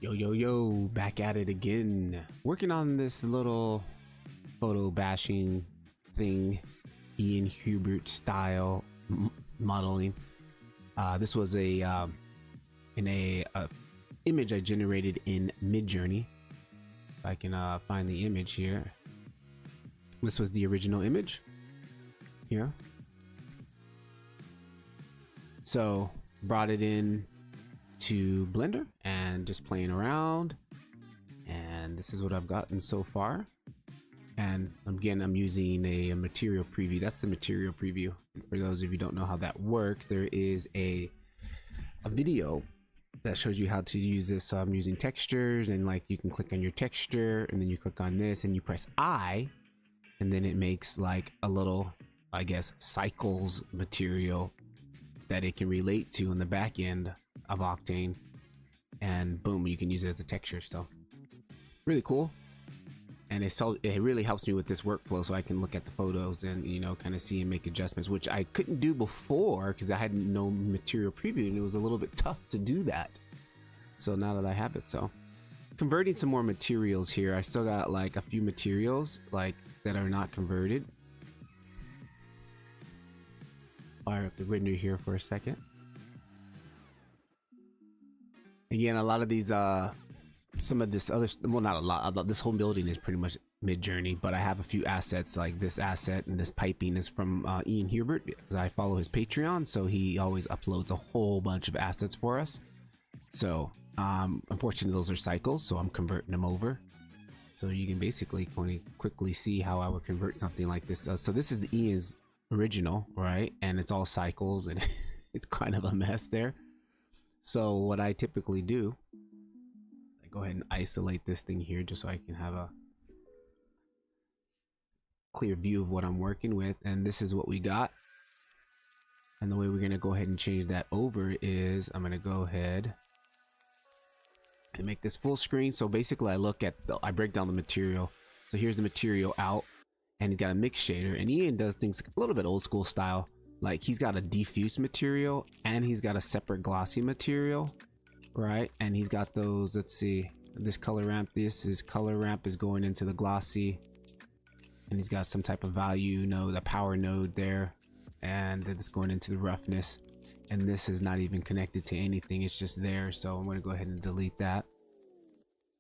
Yo, back at it again. Working on this little photo bashing thing, Ian Hubert style modeling. This was a image I generated in Midjourney. If I can find the image here. This was the original image here. So brought it in to Blender and just playing around, and this is what I've gotten so far. And again, I'm using a material preview. That's the material preview. For those of you who don't know how that works, there is a video that shows you how to use this. So I'm using textures, and like you can click on your texture and then you click on this and you press I, and then it makes like a little, I guess, cycles material that it can relate to in the back end of Octane, and boom, you can use it as a texture. So really cool, and it really helps me with this workflow, so I can look at the photos and, you know, kind of see and make adjustments, which I couldn't do before because I had no material preview and it was a little bit tough to do that. So now that I have it, so converting some more materials here. I still got like a few materials like that are not converted. Fire up the render here for a second. Again, a lot of these some of this other, well, not a lot, this whole building is pretty much Midjourney, but I have a few assets. Like this asset and this piping is from Ian Hubert, because I follow his Patreon, so he always uploads a whole bunch of assets for us. So unfortunately those are cycles, so I'm converting them over. So you can basically quickly see how I would convert something like this. So this is the Ian's original, right? And it's all cycles and it's kind of a mess there. So what I typically do, I go ahead and isolate this thing here just so I can have a clear view of what I'm working with. And this is what we got. And the way we're going to go ahead and change that over is I'm going to go ahead and make this full screen. So basically I break down the material. So here's the material out, and he's got a mix shader, and Ian does things a little bit old school style. Like he's got a diffuse material and he's got a separate glossy material, right? And he's got those, let's see, this color ramp, color ramp is going into the glossy, and he's got some type of value node, a power node there, and it's going into the roughness, and this is not even connected to anything, it's just there. So I'm going to go ahead and delete that.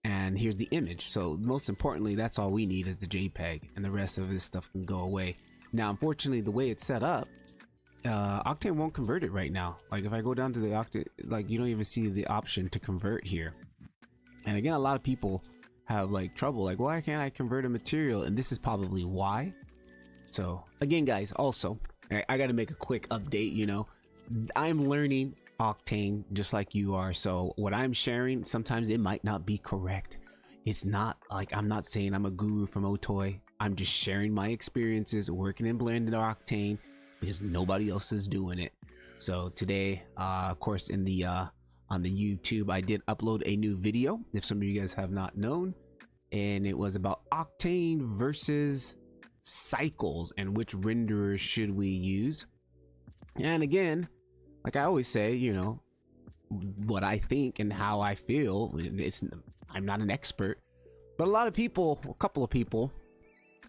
And here's the image. So most importantly, that's all we need is the JPEG, and the rest of this stuff can go away. Now unfortunately, the way it's set up, Octane won't convert it right now. Like if I go down to the Octane, like you don't even see the option to convert here. And again, a lot of people have like trouble, like why can't I convert a material? And this is probably why. So again, guys, also I got to make a quick update. You know, I'm learning Octane just like you are, so what I'm sharing, sometimes it might not be correct. It's not like I'm not saying I'm a guru from Otoy. I'm just sharing my experiences working in Blender Octane because nobody else is doing it. So today, of course, in the on the YouTube, I did upload a new video, if some of you guys have not known, and it was about Octane versus cycles and which renderers should we use. And again, like I always say, you know, what I think and how I feel. I'm not an expert, but a lot of people, a couple of people,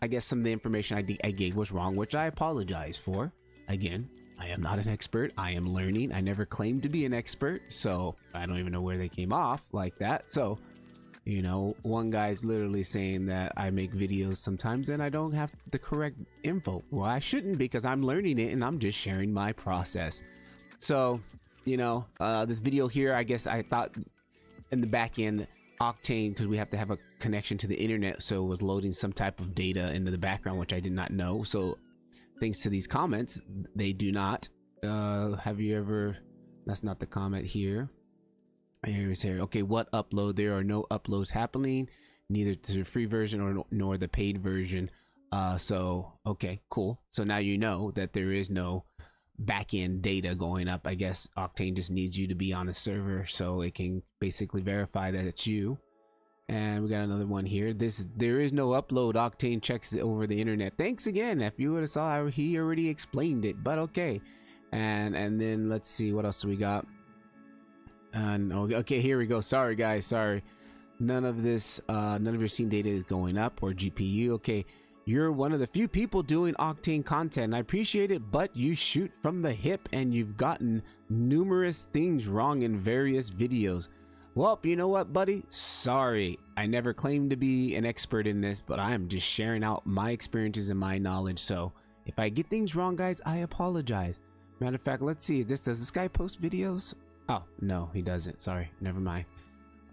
I guess some of the information I gave was wrong, which I apologize for. Again, I am not an expert. I am learning. I never claimed to be an expert, so I don't even know where they came off like that. So, you know, one guy's literally saying that I make videos sometimes and I don't have the correct info. Well, I shouldn't, because I'm learning it and I'm just sharing my process. So, you know, this video here, I guess I thought in the back end, Octane, because we have to have a connection to the internet, so it was loading some type of data into the background, which I did not know. So thanks to these comments, they do not. Have you ever, that's not the comment here. Here's here. Okay, what upload? There are no uploads happening, neither to the free version nor the paid version. So okay, cool. So now you know that there is no back-end data going up. I guess Octane just needs you to be on a server so it can basically verify that it's you. And we got another one here. There is no upload. Octane checks it over the internet. Thanks again. If you would have saw, he already explained it, but okay. And then let's see what else we got. And okay, here we go. Sorry guys, sorry. None of your scene data is going up or GPU. Okay, you're one of the few people doing Octane content. I appreciate it, but you shoot from the hip and you've gotten numerous things wrong in various videos. Well, you know what, buddy? Sorry. I never claimed to be an expert in this, but I'm just sharing out my experiences and my knowledge. So if I get things wrong, guys, I apologize. Matter of fact, let's see. Does this guy post videos? Oh, no, he doesn't. Sorry. Never mind.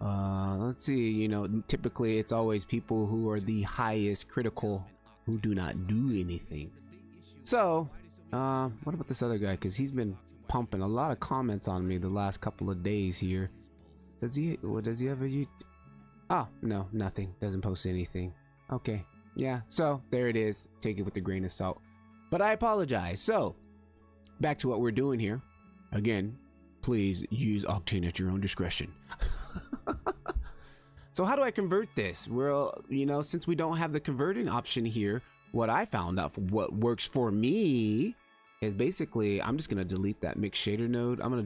Let's see. You know, typically it's always people who are the highest critical who do not do anything. So, what about this other guy? Because he's been pumping a lot of comments on me the last couple of days here. Does he have a YouTube? Oh, no, nothing. Doesn't post anything. Okay. Yeah, so there it is. Take it with a grain of salt. But I apologize. So, back to what we're doing here. Again, please use Octane at your own discretion. So how do I convert this? Well, you know, since we don't have the converting option here, what I found out for what works for me is basically I'm just gonna delete that mix shader node. I'm gonna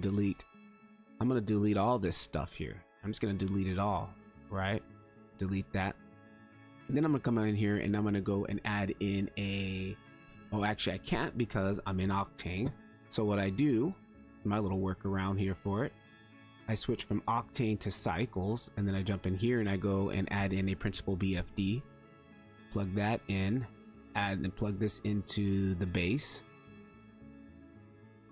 delete all this stuff here. I'm just gonna delete it all, right? Delete that. And then I'm gonna come in here and I'm gonna go and add in a, oh, actually I can't because I'm in Octane. So what I do, my little workaround here for it, I switch from Octane to cycles, and then I jump in here and I go and add in a principal BFD, plug that in, add and plug this into the base.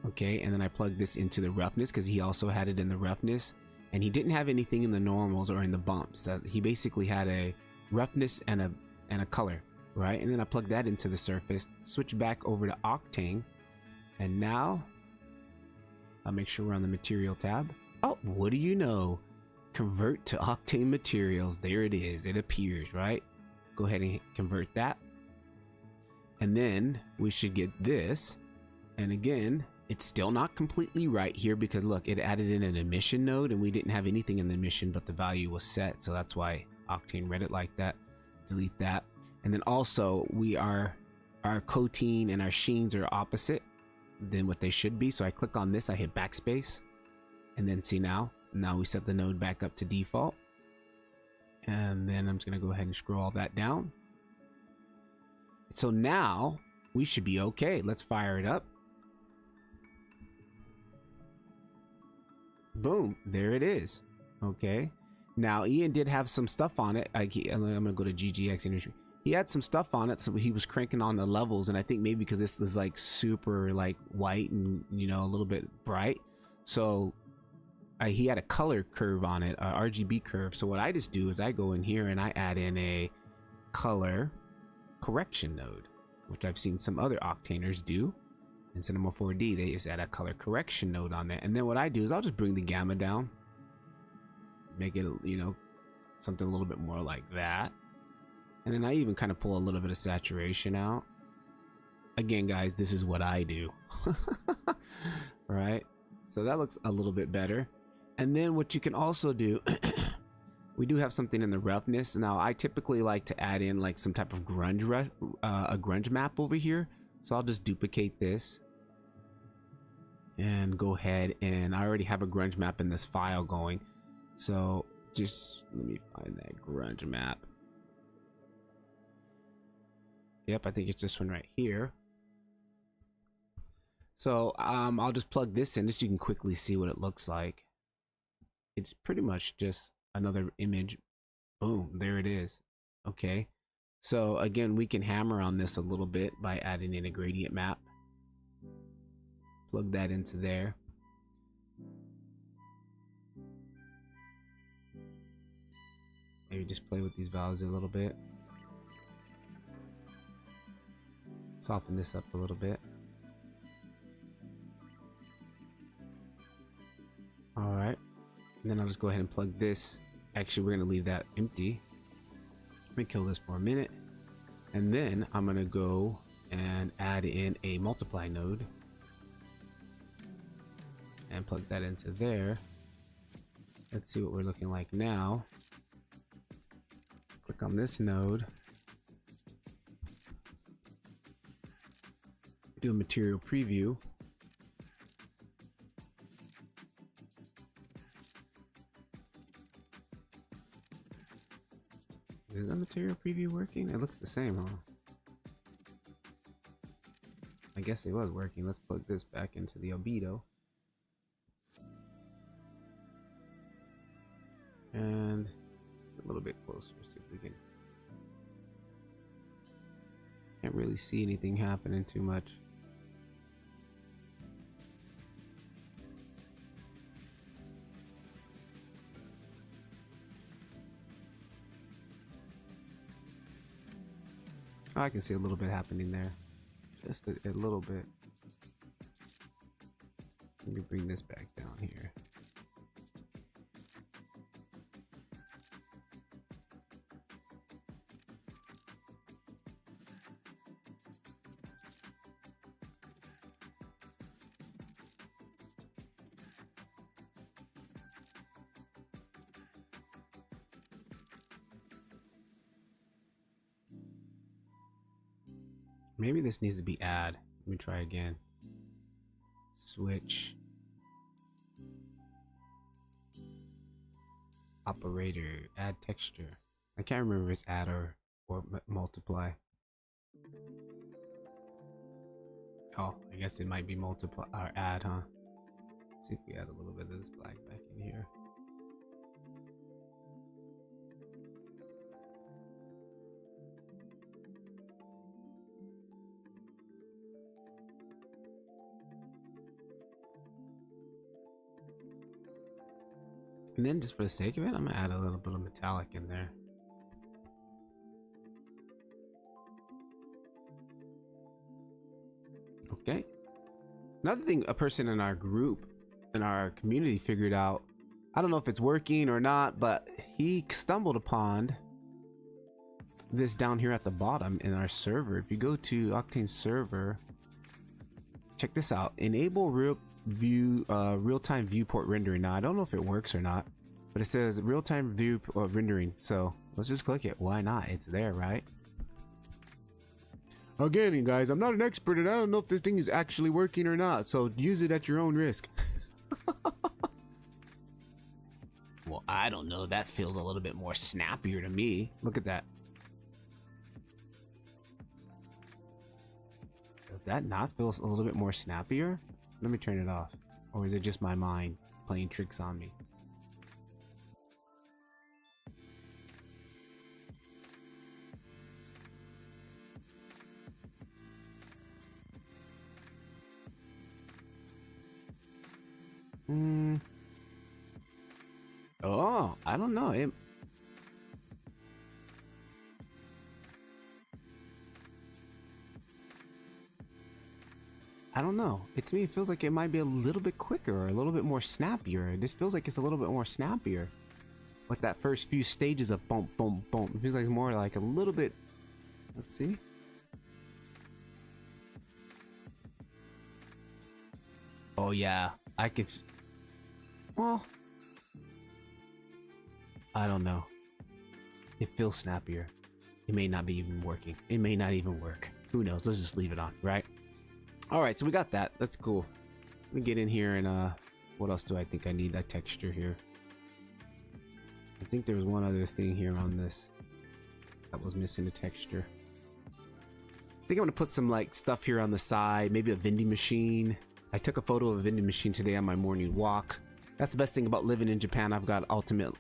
Okay, and then I plug this into the roughness because he also had it in the roughness, and he didn't have anything in the normals or in the bumps. That he basically had a roughness and a color, right? And then I plug that into the surface, switch back over to Octane, and now I'll make sure we're on the material tab. Oh, what do you know? Convert to Octane materials. There it is. It appears, right? Go ahead and convert that. And then we should get this. And again, it's still not completely right here because look, it added in an emission node and we didn't have anything in the emission, but the value was set. So that's why Octane read it like that. Delete that. And then also our coating and our sheens are opposite than what they should be. So I click on this, I hit backspace. And then see now we set the node back up to default. And then I'm just gonna go ahead and scroll all that down. So now we should be okay. Let's fire it up. Boom, there it is. Okay. Now Ian did have some stuff on it. I'm gonna go to GGX industry. He had some stuff on it, so he was cranking on the levels, and I think maybe because this is like super like white and you know a little bit bright, so he had a color curve on it, RGB curve. So what I just do is I go in here and I add in a color correction node, which I've seen some other Octaners do. In Cinema 4D, they just add a color correction node on there. And then what I do is I'll just bring the gamma down, make it, you know, something a little bit more like that. And then I even kind of pull a little bit of saturation out. Again, guys, this is what I do. Right? So that looks a little bit better. And then what you can also do, we do have something in the roughness. Now, I typically like to add in like some type of a grunge map over here. So I'll just duplicate this and go ahead, and I already have a grunge map in this file going. So just let me find that grunge map. Yep, I think it's this one right here. So I'll just plug this in just so you can quickly see what it looks like. It's pretty much just another image. Boom, there it is. Okay, so again, we can hammer on this a little bit by adding in a gradient map. Plug that into there. Maybe just play with these values a little bit. Soften this up a little bit. All right. And then I'll just go ahead and plug this. Actually, we're going to leave that empty. Let me kill this for a minute. And then I'm going to go and add in a multiply node. And plug that into there. Let's see what we're looking like now. Click on this node. Do a material preview. Is the material preview working? It looks the same, huh? I guess it was working. Let's plug this back into the albedo. And a little bit closer, see if we can. Can't really see anything happening too much. Oh, I can see a little bit happening there. Just a little bit. Let me bring this back down here. Maybe this needs to be add. Let me try again. Switch. Operator. Add texture. I can't remember if it's add or multiply. Oh, I guess it might be multiply or add, huh? Let's see if we add a little bit of this black back in here. And then just for the sake of it, I'm gonna add a little bit of metallic in there. Okay. Another thing a person in our group, in our community figured out, I don't know if it's working or not, but he stumbled upon this down here at the bottom in our server. If you go to Octane server, check this out. Enable real-time viewport rendering. Now I don't know if it works or not, but it says real-time view rendering, so let's just click it. Why not? It's there, right? Again, guys, I'm not an expert and I don't know if this thing is actually working or not, so use it at your own risk. Well, I don't know, that feels a little bit more snappier to me. Look at that. Does that not feel a little bit more snappier? Let me turn it off. Or is it just my mind playing tricks on me? Oh, I don't know. I don't know. To me, it feels like it might be a little bit quicker or a little bit more snappier. This feels like it's a little bit more snappier. Like that first few stages of bump, bump, bump. It feels like more like a little bit. Let's see. Oh yeah, I could. Well, I don't know. It feels snappier. It may not be even working. It may not even work. Who knows? Let's just leave it on, right? All right, so we got that. That's cool. Let me get in here and what else do I think I need? That texture here. I think there was one other thing here on this that was missing a texture. I think I'm gonna put some like stuff here on the side, maybe a vending machine. I took a photo of a vending machine today on my morning walk. That's the best thing about living in Japan. I've got ultimate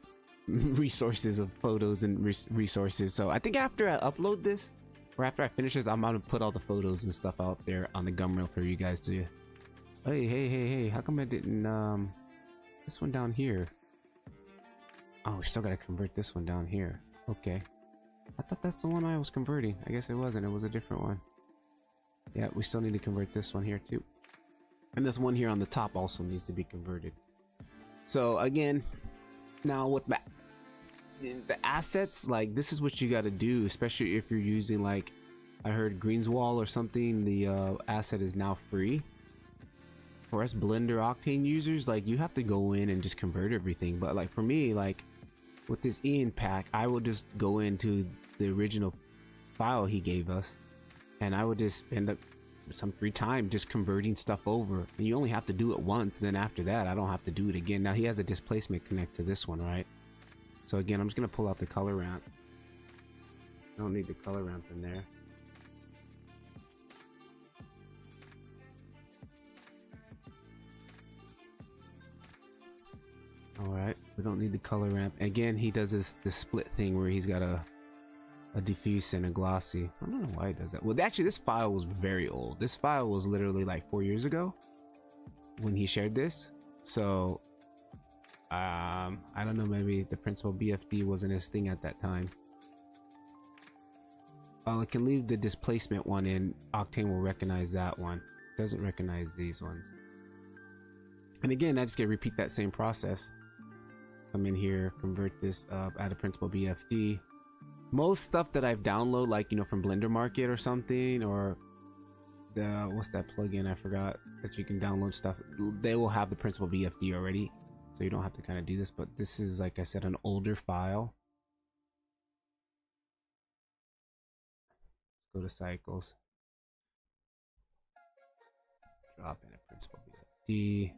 resources of photos and resources. So I think after I upload this, or after I finish this, I'm gonna put all the photos and stuff out there on the gum reel for you guys to. Hey! How come I didn't this one down here? Oh, we still gotta convert this one down here. Okay, I thought that's the one I was converting. I guess it wasn't. It was a different one. Yeah, we still need to convert this one here too, and this one here on the top also needs to be converted. So again, now with the assets, like this is what you got to do, especially if you're using, like I heard Greenswall or something, the asset is now free for us Blender Octane users. Like you have to go in and just convert everything, but like for me, like with this Ian pack, I will just go into the original file he gave us and I would just spend some free time just converting stuff over, and you only have to do it once. Then after that I don't have to do it again. Now he has a displacement connect to this one, right? So again, I'm just gonna pull out the color ramp Don't need the color ramp in there. Alright, we don't need the color ramp. Again, he does this split thing where he's got a diffuse and a glossy. I don't know why he does that. Well, actually, this file was very old. This file was literally like 4 years ago when he shared this. So, I don't know, maybe the principal BFD wasn't his thing at that time. Oh, it can leave the displacement one in. Octane will recognize that one. Doesn't recognize these ones. And again, I just get repeat that same process. Come in here, convert this up, add a principal BFD. Most stuff that I've downloaded, like, you know, from Blender Market or something, or the, what's that plugin? I forgot that you can download stuff. They will have the principal BFD already, so you don't have to kind of do this. But this is, like I said, an older file. Let's go to cycles. Drop in a principal BFD.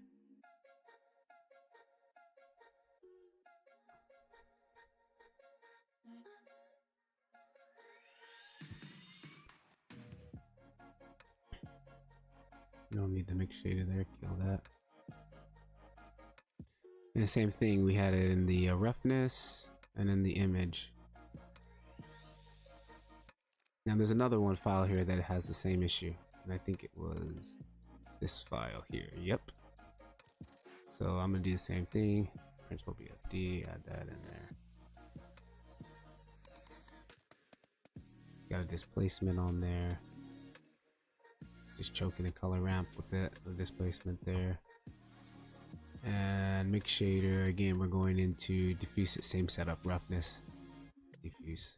You don't need the mix shader there, kill that. And the same thing, we had it in the roughness and in the image. Now there's another one file here that has the same issue, and I think it was this file here. Yep. So I'm gonna do the same thing. Principal BFD, add that in there. Got a displacement on there. Just choking the color ramp with it, the displacement there. And mix shader, again, we're going into diffuse it, same setup, roughness, diffuse.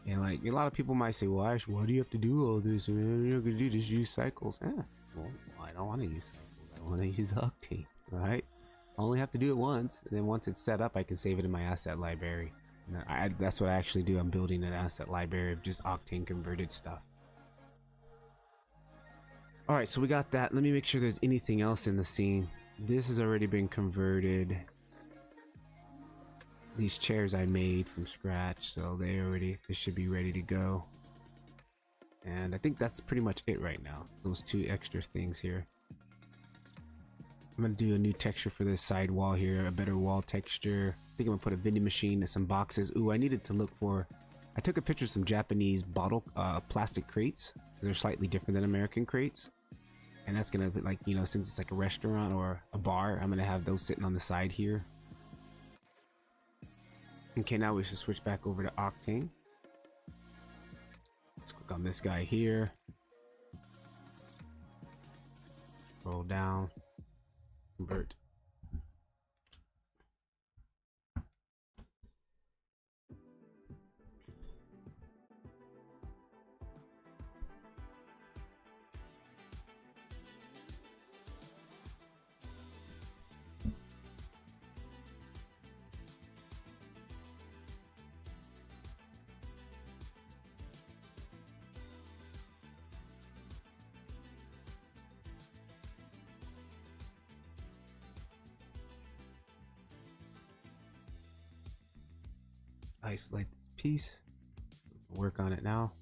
And like a lot of people might say, well, Ash, why do you have to do all this, man? You're not gonna do this, use cycles. Well, I don't want to use cycles. I want to use Octane, right? I only have to do it once, and then once it's set up, I can save it in my asset library. That's what I actually do. I'm building an asset library of just Octane converted stuff. Alright, so we got that. Let me make sure there's anything else in the scene. This has already been converted. These chairs I made from scratch, so they should be ready to go. And I think that's pretty much it right now. Those two extra things here. I'm gonna do a new texture for this side wall here, a better wall texture. I think I'm gonna put a vending machine and some boxes. Ooh, I needed to look for, I took a picture of some Japanese bottle plastic crates. They're slightly different than American crates. And that's gonna, like, you know, since it's like a restaurant or a bar, I'm gonna have those sitting on the side here. Okay, now we should switch back over to Octane. Let's click on this guy here. Scroll down. Convert. Isolate this piece. Work on it now.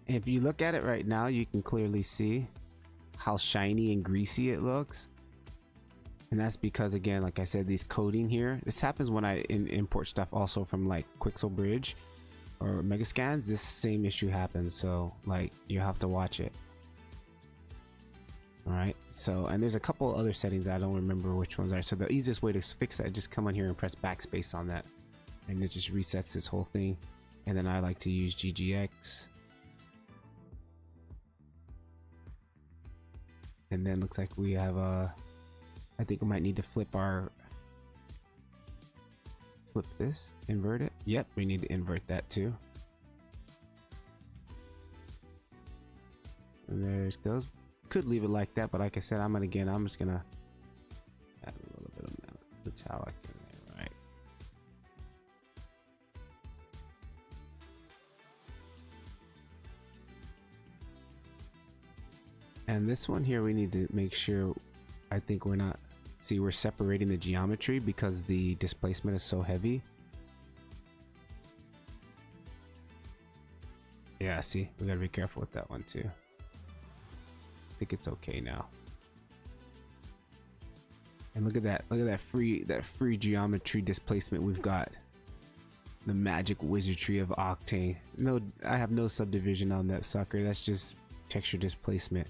And if you look at it right now, you can clearly see how shiny and greasy it looks. And that's because, again, like I said, these coating here, this happens when I import stuff also from like Quixel Bridge or Megascans. This same issue happens, so like you have to watch it. All right, so, and there's a couple other settings, I don't remember which ones are. So the easiest way to fix that, just come on here and press backspace on that, and it just resets this whole thing. And then I like to use GGX. And then looks like we have a, I think we might need to flip this, invert it. Yep, we need to invert that too. And there it goes. Could leave it like that, but like I said, I'm just gonna add a little bit of metallic in there, right? And this one here, we need to make sure, I think we're not, see, we're separating the geometry because the displacement is so heavy. Yeah, see, we gotta be careful with that one too. I think it's okay now. And look at that free geometry displacement we've got. The magic wizardry of Octane. No, I have no subdivision on that sucker. That's just texture displacement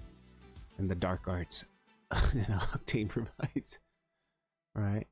and the dark arts that Octane provides. Right?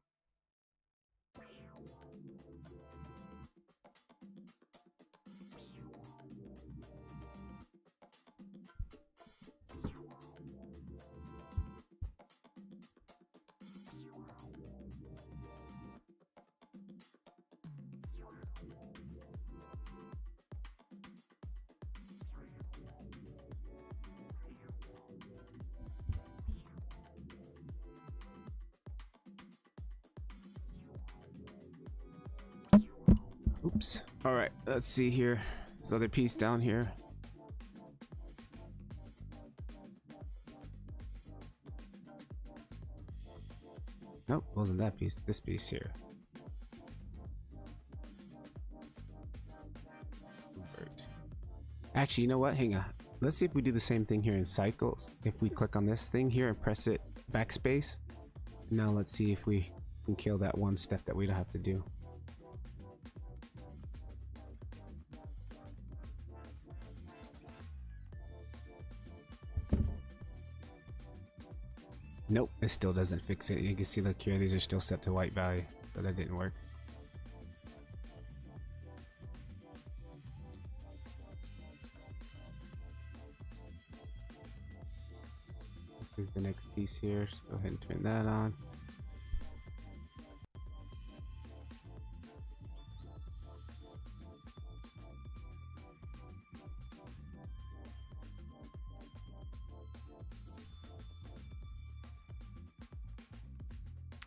Oops. All right, let's see here. This other piece down here. Nope, wasn't that piece. This piece here. Hubert. Actually, you know what? Hang on. Let's see if we do the same thing here in cycles. If we click on this thing here and press it backspace. Now let's see if we can kill that one step that we don't have to do. Nope, it still doesn't fix it. You can see, look here, these are still set to white value, so that didn't work. This is the next piece here, so go ahead and turn that on.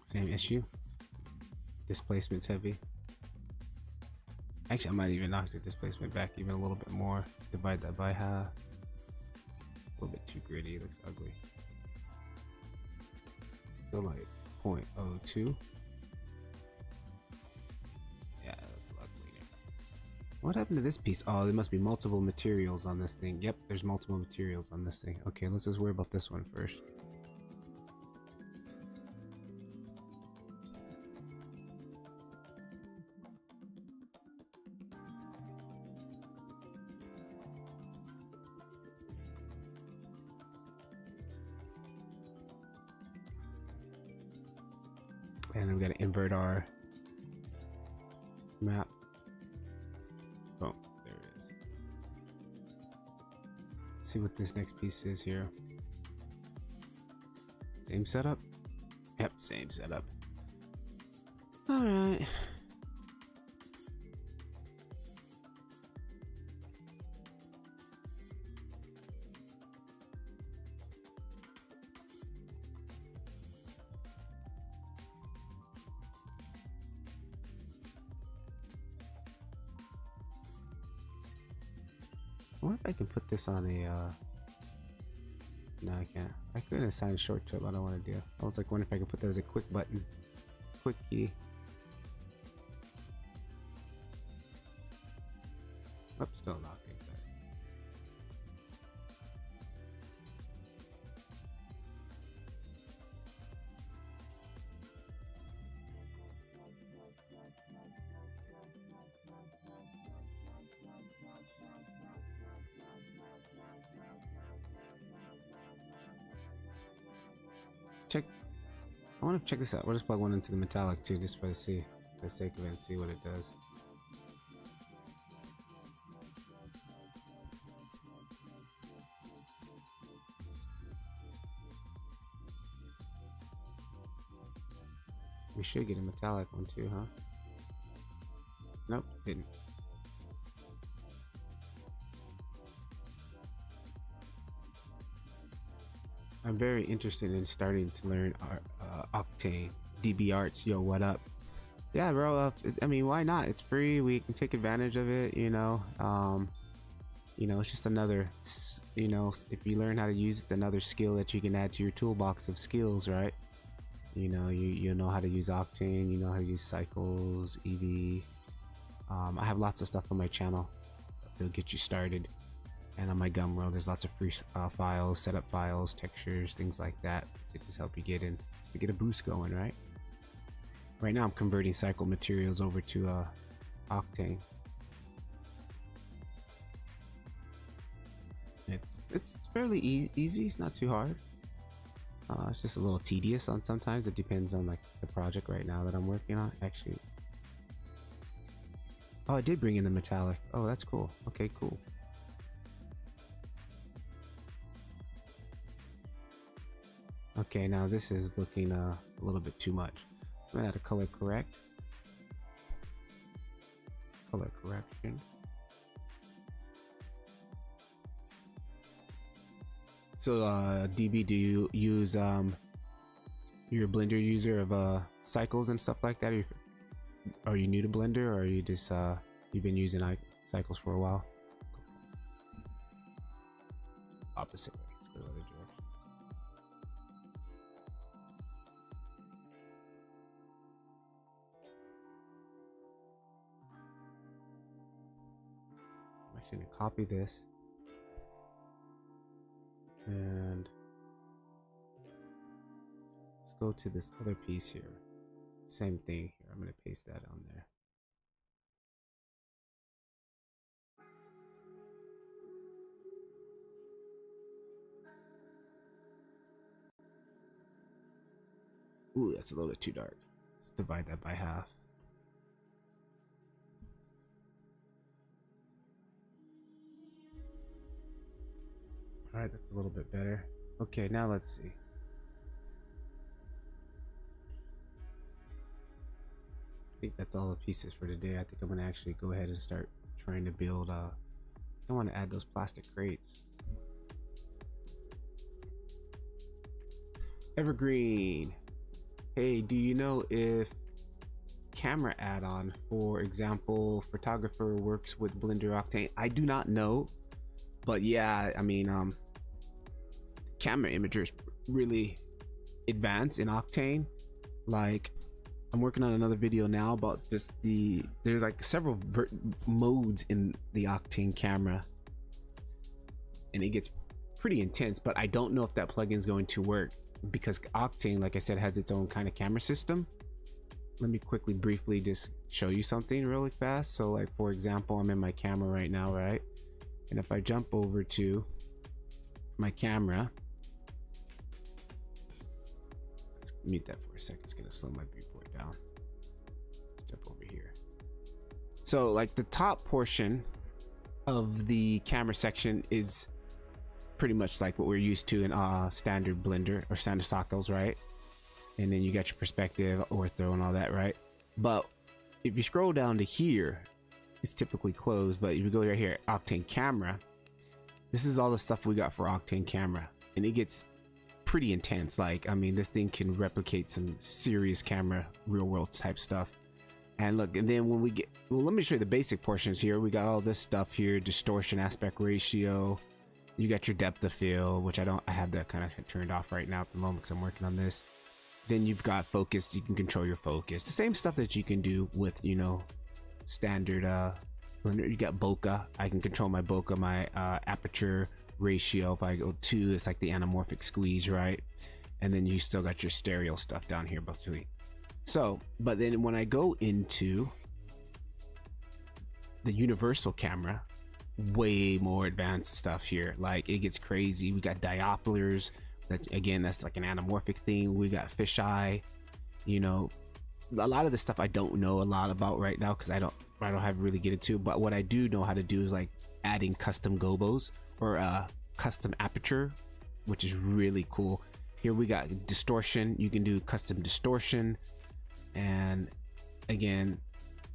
Same issue. Displacement's heavy. Actually, I might even knock the displacement back even a little bit more. Divide that by half. A little bit too gritty. It looks ugly. So like 0.02. Yeah, that's a lot cleaner. What happened to this piece? Oh, there must be multiple materials on this thing. Yep, there's multiple materials on this thing. Okay, let's just worry about this one first. And I'm gonna invert our map. Oh, there it is. See what this next piece is here. Same setup? Yep, same setup. All right. I wonder if I can put this on a no, I can't. I couldn't assign a short to it, but I don't want to do. I was like wondering if I could put that as a quick button. Quick key. Oh, still not Octane set. Check. I want to check this out. We'll just plug one into the metallic too, just for the sake of it, and see what it does. We should get a metallic one too, huh? Nope, didn't. I'm very interested in starting to learn Octane. DB Arts, yo, what up? Yeah, bro. I mean, why not? It's free. We can take advantage of it, you know. You know, it's just another, you know, if you learn how to use it, another skill that you can add to your toolbox of skills, right? You know, you know how to use Octane, you know how to use cycles, EV. I have lots of stuff on my channel that'll get you started, and on my Gumroad there's lots of free files, setup files, textures, things like that to just help you get in, just to get a boost going, right? Right now I'm converting cycle materials over to Octane. It's fairly easy. It's not too hard. It's just a little tedious on sometimes. It depends on like the project right now that I'm working on. Actually, oh, I did bring in the metallic. Oh, that's cool. Okay, cool. Okay, now this is looking a little bit too much. I'm gonna add a color correct. Color correction. So DB, do you use you're a Blender user of cycles and stuff like that? Are you new to Blender, or are you just you've been using cycles for a while? Opposite way. Let's go the other direction. I'm actually gonna copy this and let's go to this other piece here. Same thing here. I'm gonna paste that on there. Ooh, that's a little bit too dark. Let's divide that by half. All right, that's a little bit better. Okay, now let's see. I think that's all the pieces for today. I think I'm gonna actually go ahead and start trying to build I want to add those plastic crates. Evergreen. Hey, do you know if camera add-on, for example, photographer, works with Blender Octane? I do not know, but yeah, I mean, camera imagers really advanced in Octane. Like, I'm working on another video now about just there's like several modes in the Octane camera, and it gets pretty intense, but I don't know if that plugin is going to work because Octane, like I said, has its own kind of camera system. Let me quickly briefly just show you something really fast. So like, for example, I'm in my camera right now, right? And if I jump over to my camera, let's mute that for a second. It's gonna slow my viewport down. Let's jump over here. So like the top portion of the camera section is pretty much like what we're used to in standard Blender or standard cycles, right? And then you got your perspective, ortho, and all that, right? But if you scroll down to here, it's typically closed, but if you go right here, Octane camera, this is all the stuff we got for Octane camera, and it gets pretty intense. Like, I mean, this thing can replicate some serious camera real world type stuff. And look, and then when we get, well, let me show you the basic portions here. We got all this stuff here: distortion, aspect ratio. You got your depth of field, which I have that kind of turned off right now at the moment because I'm working on this. Then you've got focus. You can control your focus, the same stuff that you can do with, you know, standard Blender. You got bokeh. I can control my bokeh, my aperture ratio. If I go 2, it's like the anamorphic squeeze, right? And then you still got your stereo stuff down here between. So, but then when I go into the universal camera, way more advanced stuff here. Like, it gets crazy. We got dioplars. That, again, that's like an anamorphic thing. We got fisheye. You know, a lot of the stuff I don't know a lot about right now because I don't have really get into. But what I do know how to do is like adding custom gobos or custom aperture, which is really cool. Here we got distortion. You can do custom distortion, and again,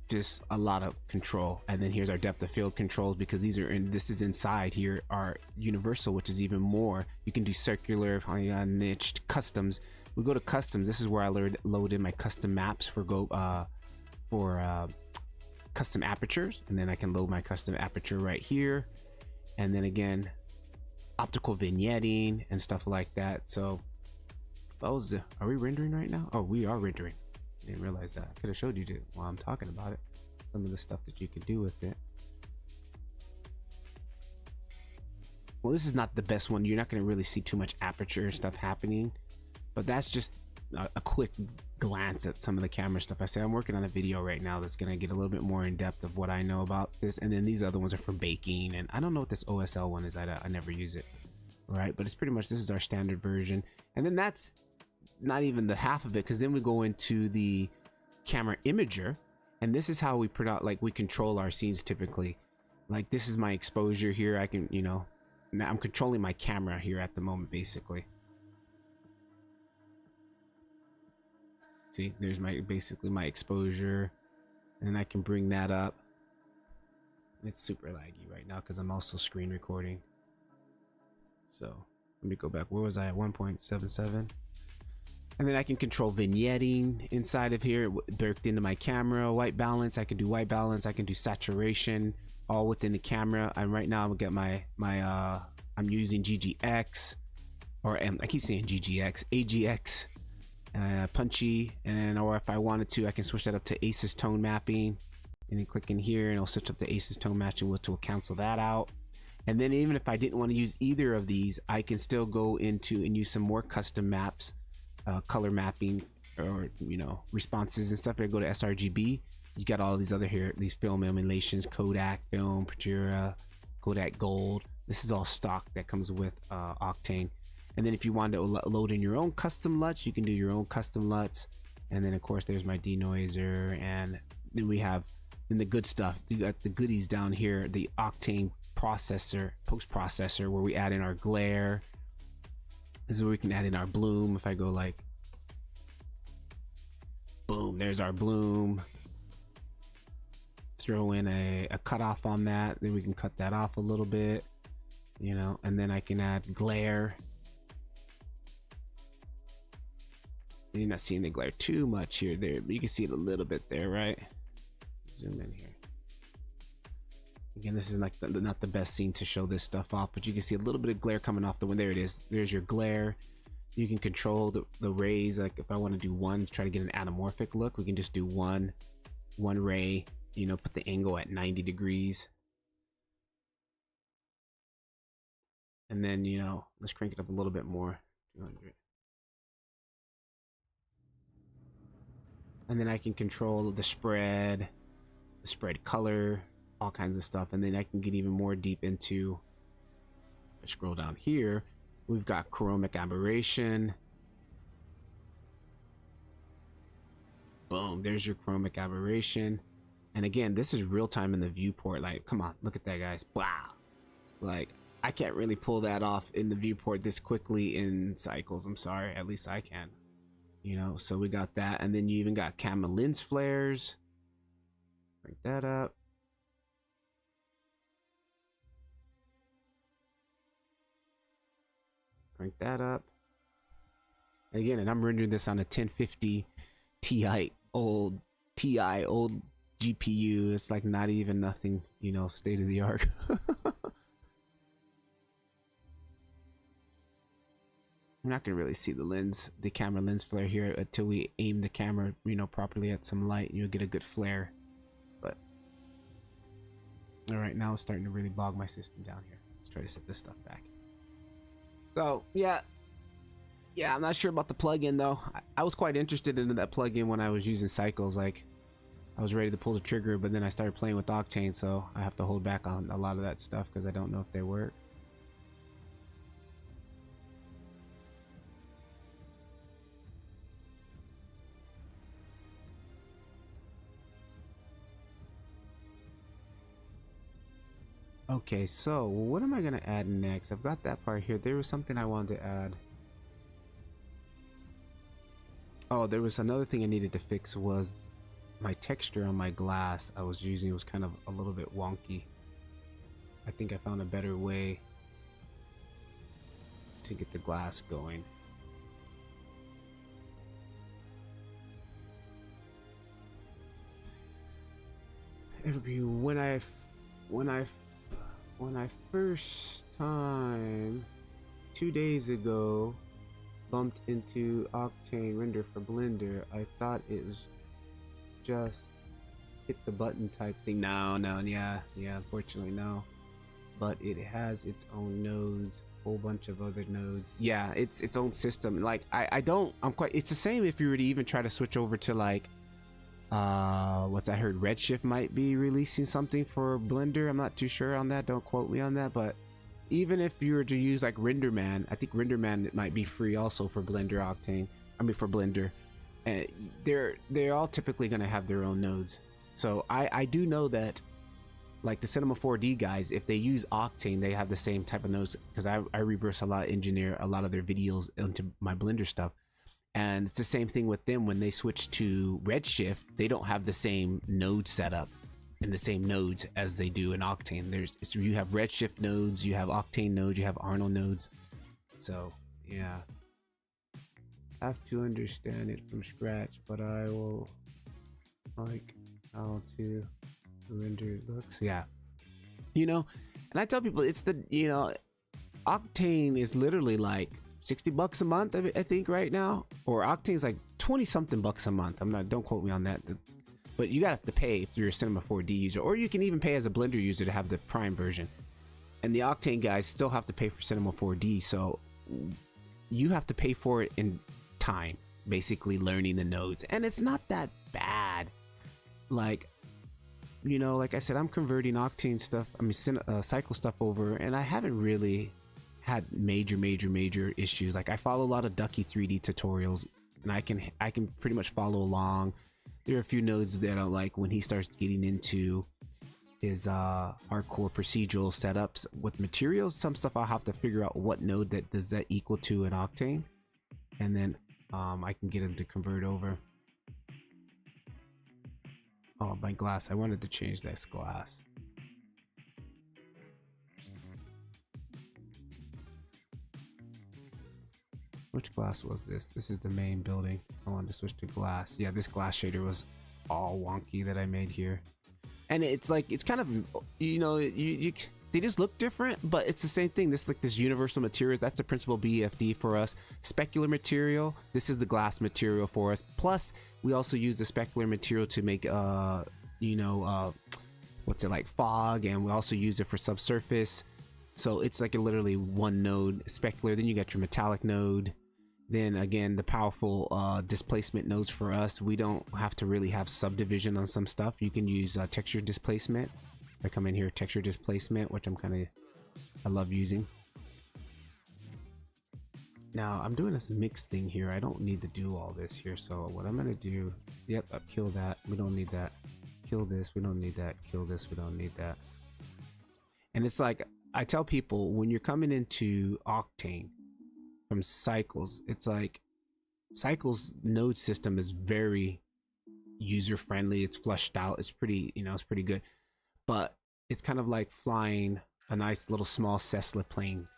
just a lot of control. And then here's our depth of field controls, because these are this is inside here our universal, which is even more. You can do circular, niched, customs. We go to customs. This is where I load in my custom maps for custom apertures, and then I can load my custom aperture right here. and then again optical vignetting and stuff like that. So are we rendering right now? Oh, we are rendering. I didn't realize that. I could have showed you while I'm talking about it, some of the stuff that you could do with it. Well, this is not the best one. You're not going to really see too much aperture stuff happening, but that's just a quick glance at some of the camera stuff. I say I'm working on a video right now that's going to get a little bit more in depth of what I know about this, and then these other ones are for baking, and I don't know what this OSL one is. I never use it, right? But it's pretty much, this is our standard version, and then that's not even the half of it, because then we go into the camera imager, and this is how we we control our scenes typically. Like, this is my exposure here. I can, you know, now I'm controlling my camera here at the moment, basically. See, there's basically my exposure, and I can bring that up. It's super laggy right now because I'm also screen recording. So let me go back. Where was I at? 1.77. And then I can control vignetting inside of here, worked into my camera. White balance, I can do white balance. I can do saturation, all within the camera. And right now I'm gonna get I'm using GGX, or I keep saying GGX, AGX, punchy, or if I wanted to, I can switch that up to ACES tone mapping, and then click in here, and it'll switch up to ACES tone matching, which will cancel that out. And then even if I didn't want to use either of these, I can still go into and use some more custom maps, color mapping, or, you know, responses and stuff. I go to sRGB. You got all these other here, these film emulations, Kodak film, Protura, Kodak Gold. This is all stock that comes with Octane. And then if you want to load in your own custom LUTs, you can do your own custom LUTs. And then of course there's my denoiser, and then we have the good stuff. You got the goodies down here, the Octane processor, post processor, where we add in our glare. This is where we can add in our bloom. If I go like, boom, there's our bloom. Throw in a cutoff on that, then we can cut that off a little bit, you know, and then I can add glare. You're not seeing the glare too much here, there, but you can see it a little bit there, right? Zoom in here. Again, this is like not the best scene to show this stuff off, but you can see a little bit of glare coming off the window. There it is. There's your glare. You can control the rays. Like if I want to do one to try to get an anamorphic look, we can just do one ray, you know, put the angle at 90 degrees. And then, you know, let's crank it up a little bit more, 200. And then I can control the spread color, all kinds of stuff. And then I can get even more deep into, scroll down here, we've got chromic aberration. Boom, there's your chromic aberration. And again, this is real time in the viewport. Like, come on, look at that, guys. Wow. Like, I can't really pull that off in the viewport this quickly in cycles. I'm sorry, at least I can. You know, so we got that. And then you even got camera lens flares. Bring that up. Crank that up. And again, and I'm rendering this on a 1050 Ti old GPU. It's like not even nothing, you know, state of the art. I'm not gonna really see the camera lens flare here until we aim the camera, you know, properly at some light, and you'll get a good flare. But all right, now it's starting to really bog my system down here. Let's try to set this stuff back. So yeah, I'm not sure about the plugin though. I was quite interested in that plugin when I was using cycles. Like, I was ready to pull the trigger, but then I started playing with Octane, so I have to hold back on a lot of that stuff because I don't know if they work. Okay, so what am I gonna add next? I've got that part here. There was something I wanted to add. Oh, there was another thing I needed to fix, was my texture on my glass I was using was kind of a little bit wonky. I think I found a better way to get the glass going. When I when I first time 2 days ago bumped into Octane render for Blender, I thought it was just hit the button type thing. No, yeah, unfortunately no. But it has its own nodes, whole bunch of other nodes. Yeah, it's its own system. Like it's the same if you were to even try to switch over to like what's I heard Redshift might be releasing something for Blender. I'm not too sure on that, don't quote me on that, but even if you were to use like RenderMan, I think RenderMan it might be free also for Blender Octane. I mean for Blender. And they're all typically gonna have their own nodes. So I do know that like the Cinema 4D guys, if they use Octane, they have the same type of nodes, because I reverse a lot, engineer a lot of their videos into my Blender stuff. And it's the same thing with them. When they switch to Redshift, they don't have the same node setup and the same nodes as they do in Octane. You have Redshift nodes, you have Octane nodes, you have Arnold nodes. So yeah, have to understand it from scratch, but I will like how to render it looks. Yeah, you know, and I tell people it's the, you know, Octane is literally like $60 a month, I think right now, or Octane's like 20 something bucks a month. I'm not, don't quote me on that, but you gotta have to pay if you're a Cinema 4D user, or you can even pay as a Blender user to have the Prime version. And the Octane guys still have to pay for Cinema 4D, so you have to pay for it in time, basically learning the nodes, and it's not that bad. Like, you know, like I said, I'm converting Octane stuff, I mean Cycle stuff over, and I haven't really had major issues. Like I follow a lot of Ducky 3D tutorials, and I can pretty much follow along. There are a few nodes that I like when he starts getting into his hardcore procedural setups with materials. Some stuff I'll have to figure out what node that does that equal to in Octane, and then I can get him to convert over. Oh, my glass, I wanted to change this glass. Which glass was this? This is the main building. I wanted to switch to glass. Yeah, this glass shader was all wonky that I made here. And it's like, it's kind of, you know, they just look different, but it's the same thing. This like this universal material, that's the principal BFD for us. Specular material, this is the glass material for us. Plus, we also use the specular material to make, you know, what's it like, fog, and we also use it for subsurface. So it's like a literally one node specular. Then you got your metallic node. Then again, the powerful displacement nodes for us. We don't have to really have subdivision on some stuff. You can use texture displacement. I come in here, texture displacement, which I love using. Now I'm doing this mix thing here. I don't need to do all this here. So what I'm gonna do, yep, kill that. We don't need that. Kill this. We don't need that. Kill this. We don't need that. And it's like, I tell people when you're coming into Octane from Cycles, it's like Cycles node system is very user friendly. It's flushed out. It's pretty, you know, it's pretty good. But it's kind of like flying a nice little small Cessna plane,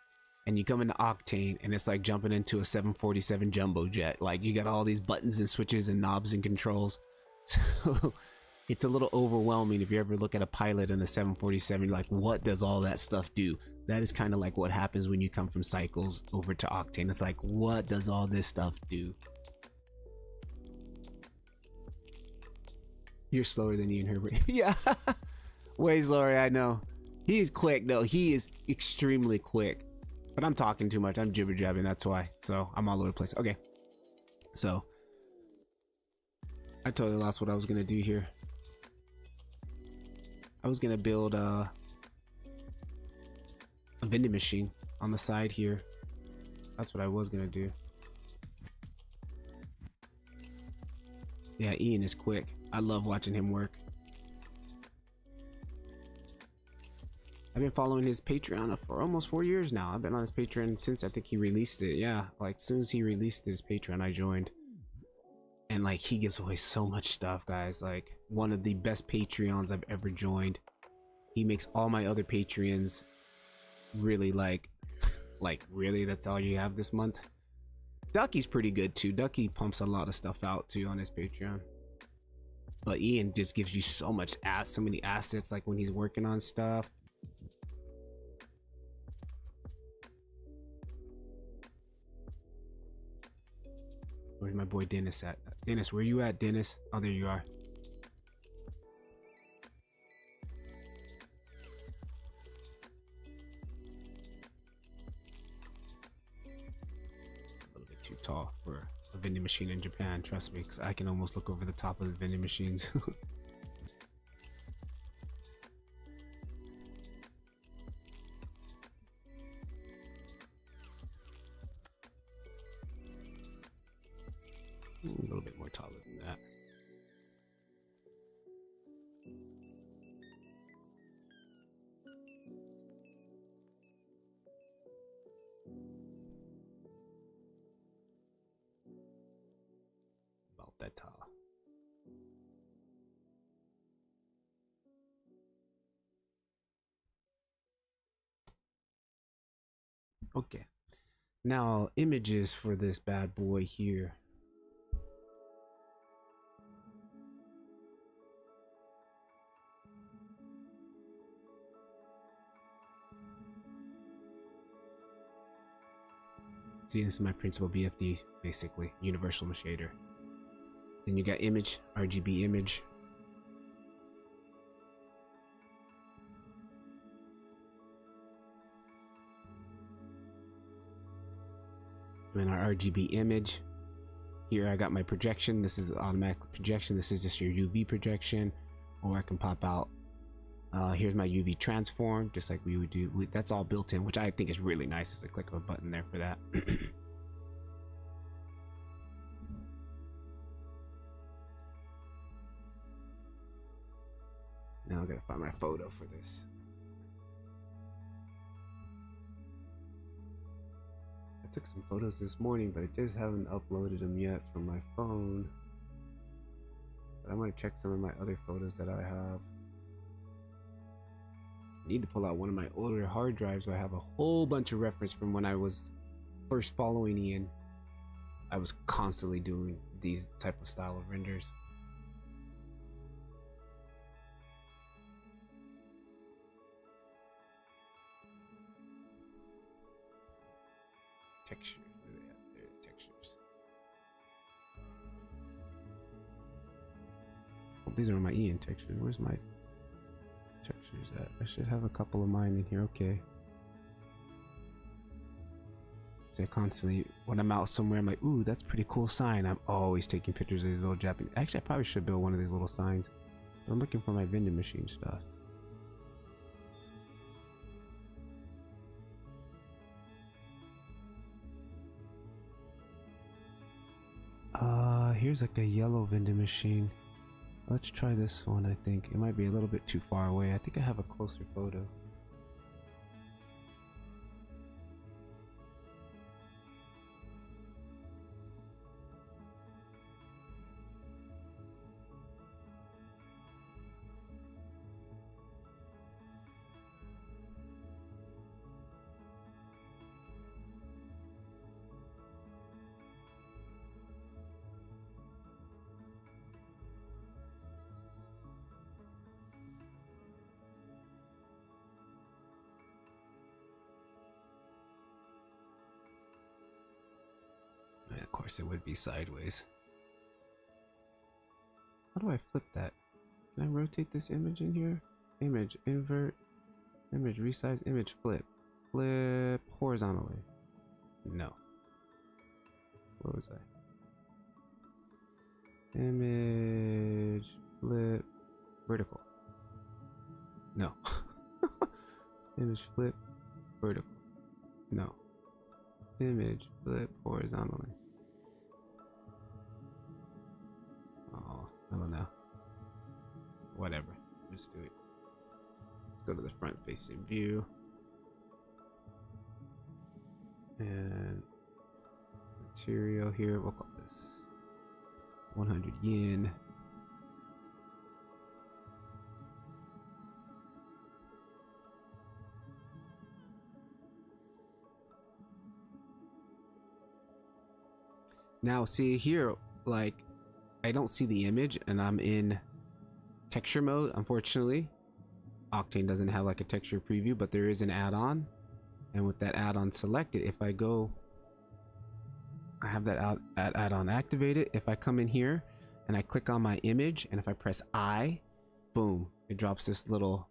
and you come into Octane and it's like jumping into a 747 jumbo jet. Like you got all these buttons and switches and knobs and controls. So it's a little overwhelming if you ever look at a pilot in a 747. You're like, what does all that stuff do? That is kind of like what happens when you come from Cycles over to Octane. It's like, what does all this stuff do? You're slower than Ian Herbert. Yeah, way slower, I know. He's quick though. He is extremely quick. But I'm talking too much. I'm jibber jabbing, that's why. So I'm all over the place. Okay. So I totally lost what I was gonna do here. I was gonna build a vending machine on the side here. That's what I was gonna do. Yeah, Ian is quick. I love watching him work. I've been following his Patreon for almost 4 years now. I've been on his Patreon since I think he released it. Yeah, like as soon as he released his Patreon, I joined. And like he gives away so much stuff, guys. Like one of the best Patreons I've ever joined. He makes all my other Patreons really like really, that's all you have this month? Ducky's pretty good too. Ducky pumps a lot of stuff out too on his Patreon. But Ian just gives you so much so many assets, like when he's working on stuff. Where's my boy Dennis at? Dennis, where you at, Dennis? Oh, there you are. A little bit too tall for a vending machine in Japan, trust me, because I can almost look over the top of the vending machines. A little bit more taller than that. About that tall. Okay. Now images for this bad boy here. See, this is my principal BFD, basically, universal shader. Then you got image, RGB image. And then our RGB image. Here I got my projection. This is automatic projection. This is just your UV projection. Or I can pop out. Here's my UV transform, just like we would do. That's all built in, which I think is really nice. There's a click of a button there for that. Now I gotta find my photo for this. I took some photos this morning, but I just haven't uploaded them yet from my phone. But I'm gonna check some of my other photos that I have. I need to pull out one of my older hard drives where I have a whole bunch of reference from when I was first following Ian. I was constantly doing these type of style of renders. Textures, where they at? There, textures. Oh, these are my Ian textures. Where's my textures at? I should have a couple of mine in here. Okay. So I constantly, when I'm out somewhere, I'm like, ooh, that's a pretty cool sign. I'm always taking pictures of these little Japanese. Actually, I probably should build one of these little signs. But I'm looking for my vending machine stuff. Here's like a yellow vending machine. Let's try this one. I think it might be a little bit too far away. I think I have a closer photo. And of course it would be sideways. How do I flip that? Can I rotate this image in here? Image, invert, image, resize, image, flip. Flip horizontally. No. Where was I? Image, flip, vertical. No. Image, flip, vertical. No. Image, flip horizontally. Oh, I don't know. Whatever. Let's do it. Let's go to the front facing view. And material here, we'll call this 100 yen. Now see here, like I don't see the image and I'm in texture mode. Unfortunately, Octane doesn't have like a texture preview, but there is an add-on. And with that add-on selected, if I go I have that add-on activated. If I come in here and I click on my image, and if I press I, boom, it drops this little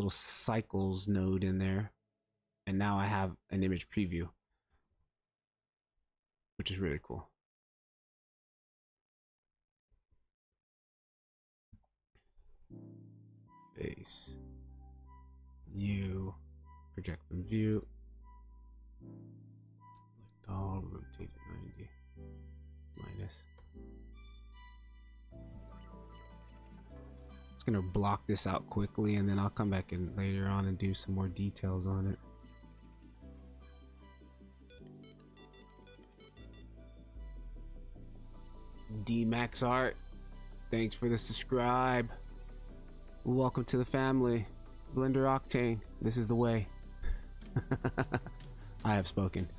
cycles node in there, and now I have an image preview, which is really cool. Face, view, project from view, select all, rotate it 90, minus. Just gonna block this out quickly, and then I'll come back in later on and do some more details on it. D-Max Art, thanks for the subscribe. Welcome to the family. Blender Octane, this is the way. I have spoken.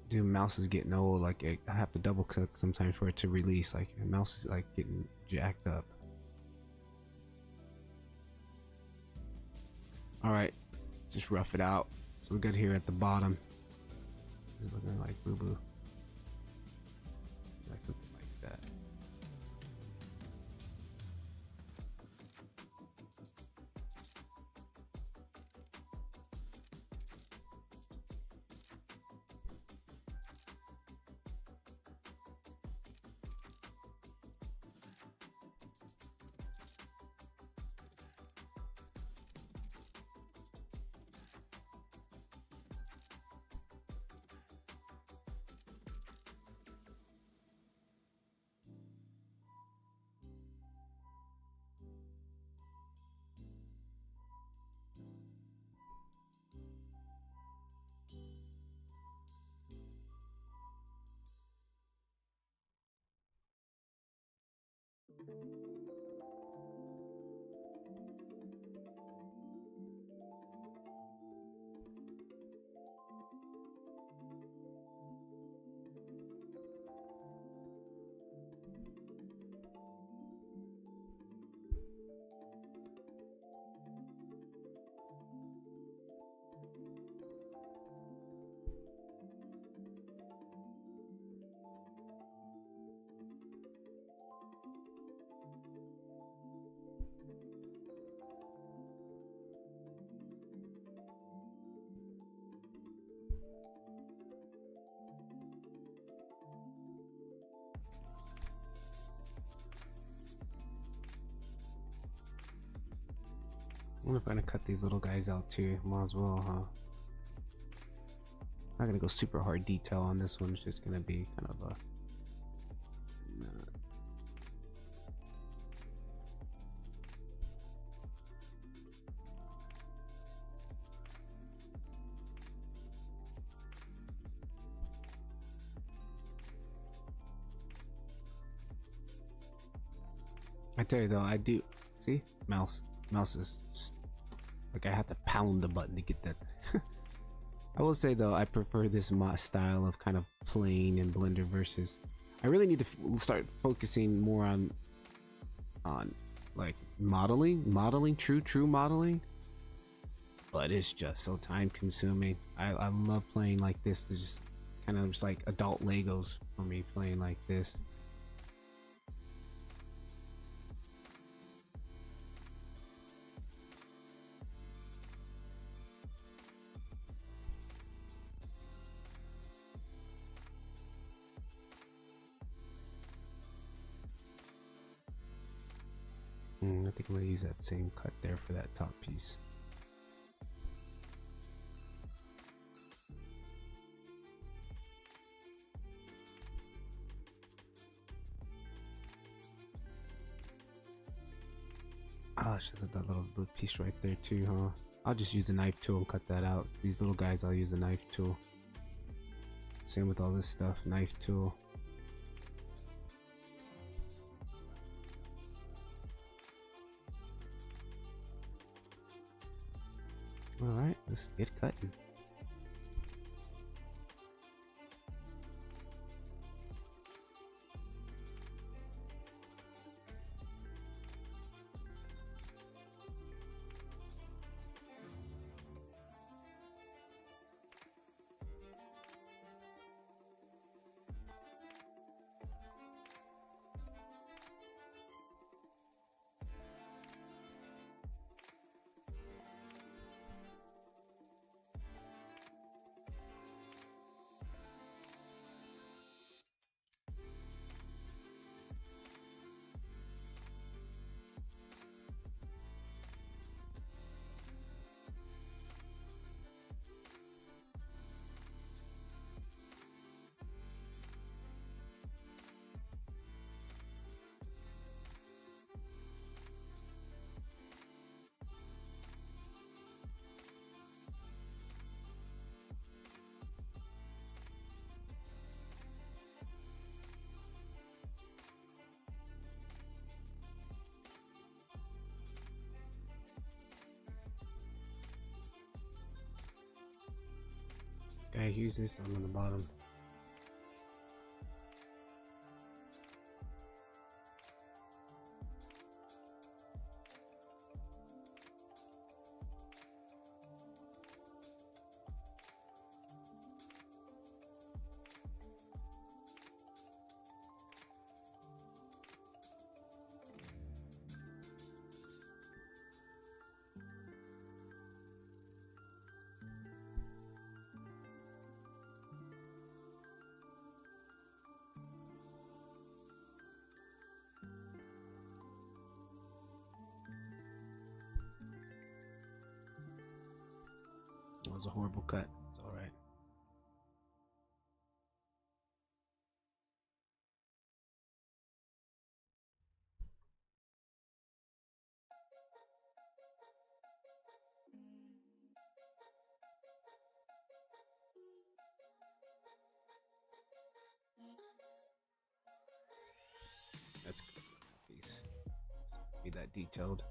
Dude, mouse is getting old. Like I have to double click sometimes for it to release. Like the mouse is like getting jacked up. All right, just rough it out. So we're good here at the bottom. It's looking like boo boo, like something like that. I wonder if I'm gonna cut these little guys out too. Might as well, huh? Not gonna go super hard detail on this one. It's just gonna be kind of a. I tell you though, I do see mouse is just, like I have to pound the button to get that. I will say though, I prefer this style of kind of plain and Blender versus. I really need to start focusing more on like modeling, true modeling. But it's just so time consuming. I love playing like this. It's just kind of just like adult Legos for me playing like this. I think I'm gonna use that same cut there for that top piece. Oh, I should have that little piece right there too, huh? I'll just use the knife tool and cut that out. These little guys, I'll use the knife tool. Same with all this stuff, knife tool. All right, let's get cutting. Okay, use this on the bottom. That was a horrible cut. It's all right. That's good. Piece. Be that detailed.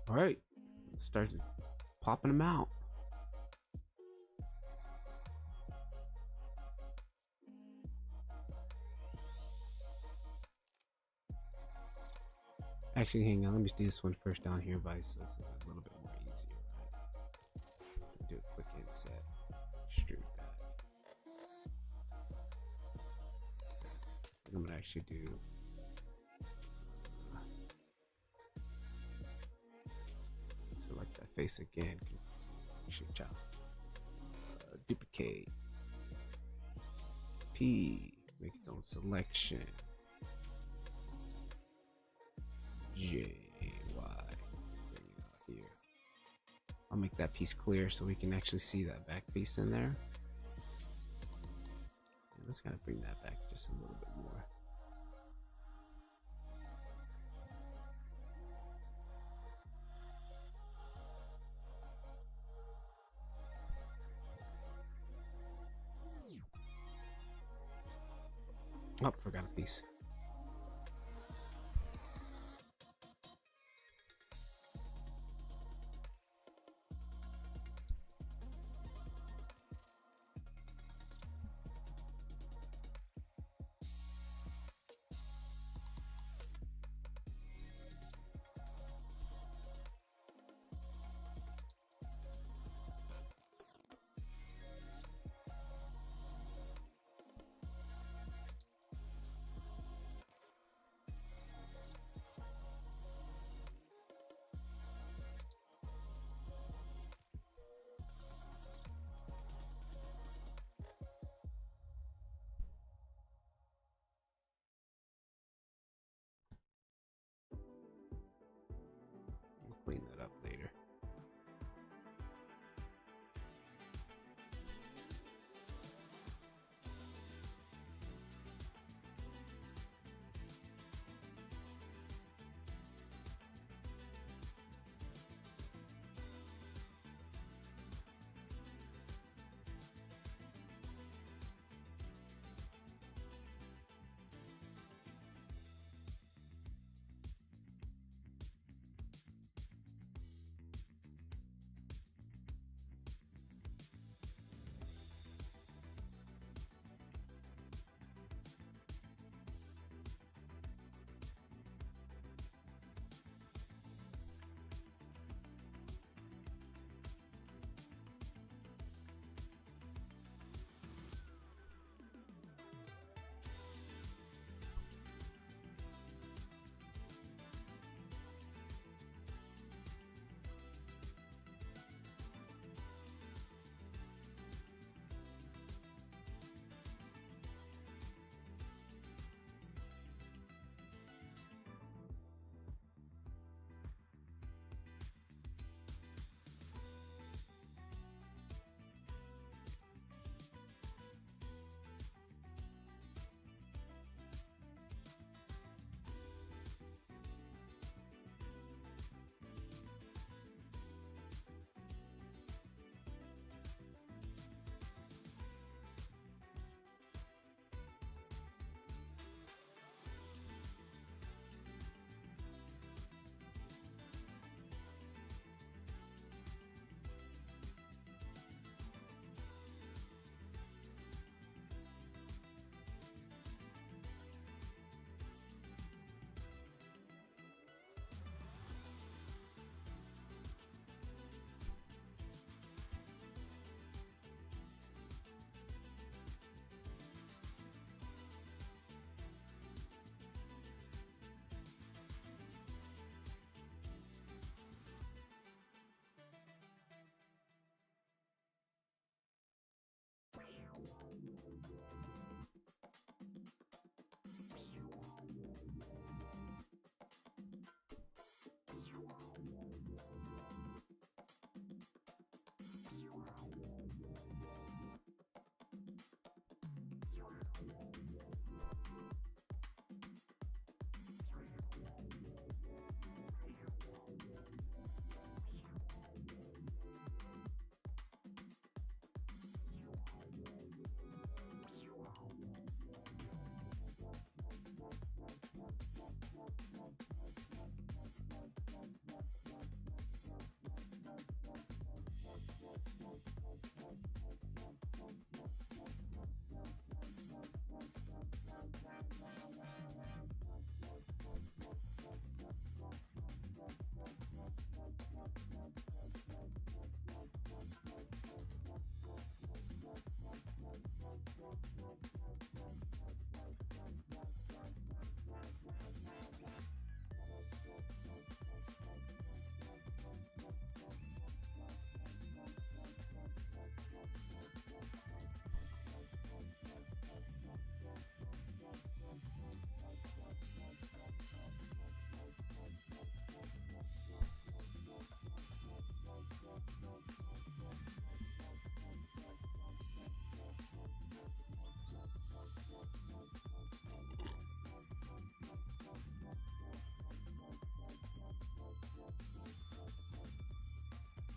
All right, start popping them out. Actually, hang on. Let me do this one first down here, Vice. So it's a little bit more easier. Right? Do a quick inset. Extrude that. I'm gonna actually do. Select that face again. Chop. Duplicate. P. Make its own selection. J, Y. Bring it out here. I'll make that piece clear so we can actually see that back piece in there. And let's kind of bring that back just a little bit more. Oh, forgot a piece.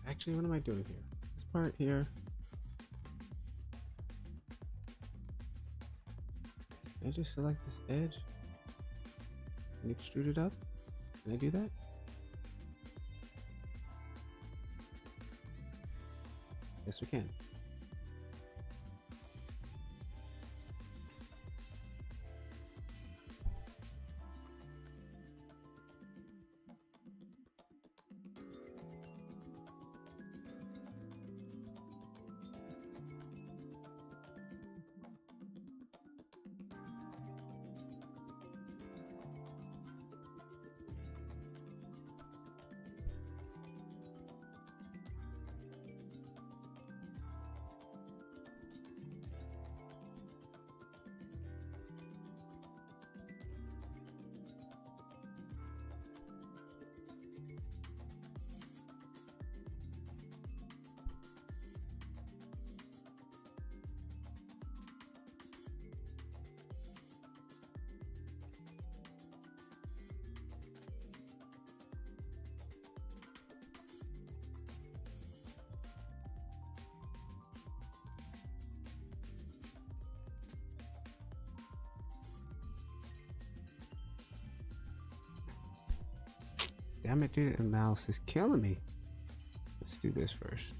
Actually, what am I doing here? This part here. Can I just select this edge and extrude it up? Can I do that? Yes, we can. Damn it, dude, the mouse is killing me. Let's do this first.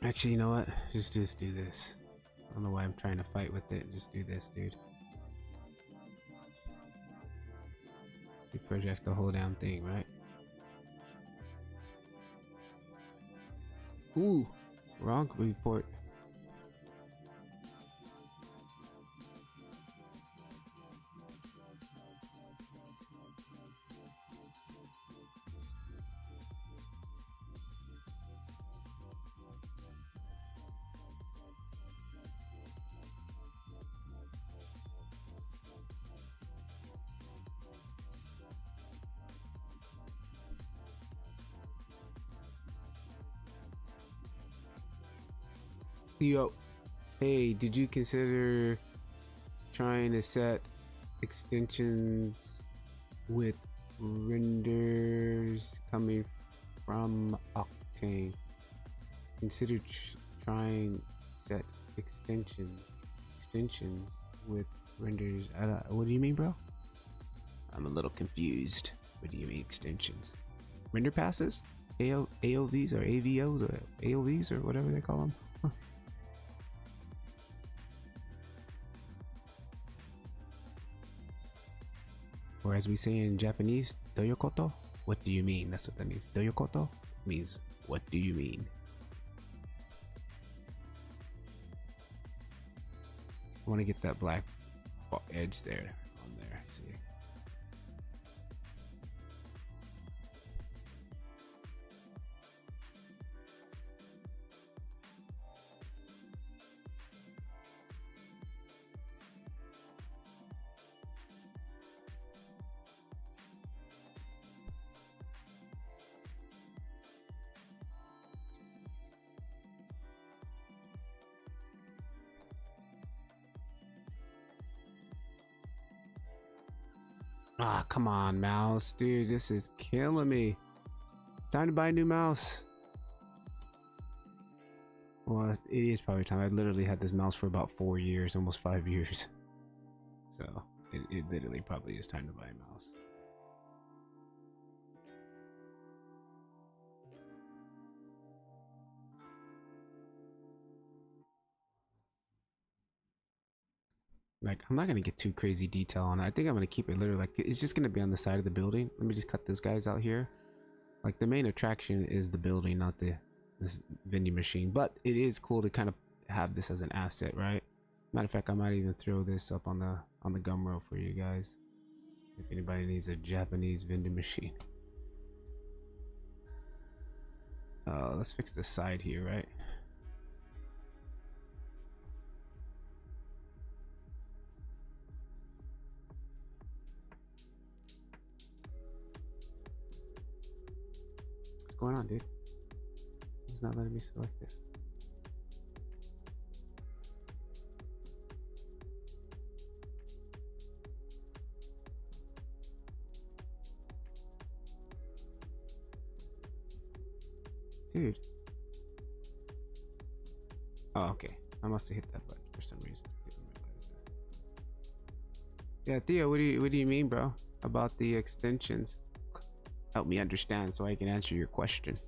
Actually, you know what? Just do this. I don't know why I'm trying to fight with it. Just do this, dude. You project the whole damn thing, right? Ooh, wrong report. Yo, hey, did you consider trying to set extensions with renders coming from Octane? Consider trying set extensions with renders. What do you mean, bro? I'm a little confused. What do you mean extensions? Render passes? AOVs or AVOs or AOVs or whatever they call them? Huh. Or as we say in Japanese, doyokoto? What do you mean? That's what that means. Doyokoto means what do you mean? I want to get that black edge there on there. See. Ah, come on, mouse. Dude, this is killing me. Time to buy a new mouse. Well, it is probably time. I literally had this mouse for about 4 years, almost 5 years. So, it literally probably is time to buy a mouse. Like, I'm not going to get too crazy detail on it. I think I'm going to keep it literally like, it's just going to be on the side of the building. Let me just cut those guys out here. Like, the main attraction is the building, not this vending machine. But it is cool to kind of have this as an asset, right? Matter of fact, I might even throw this up on the gumroad for you guys. If anybody needs a Japanese vending machine. Let's fix the side here, right? What's going on, dude? He's not letting me select this. Dude. Oh, okay. I must have hit that button for some reason. Didn't realize that. Yeah, Theo, what do you mean, bro? About the extensions? Help me understand so I can answer your question.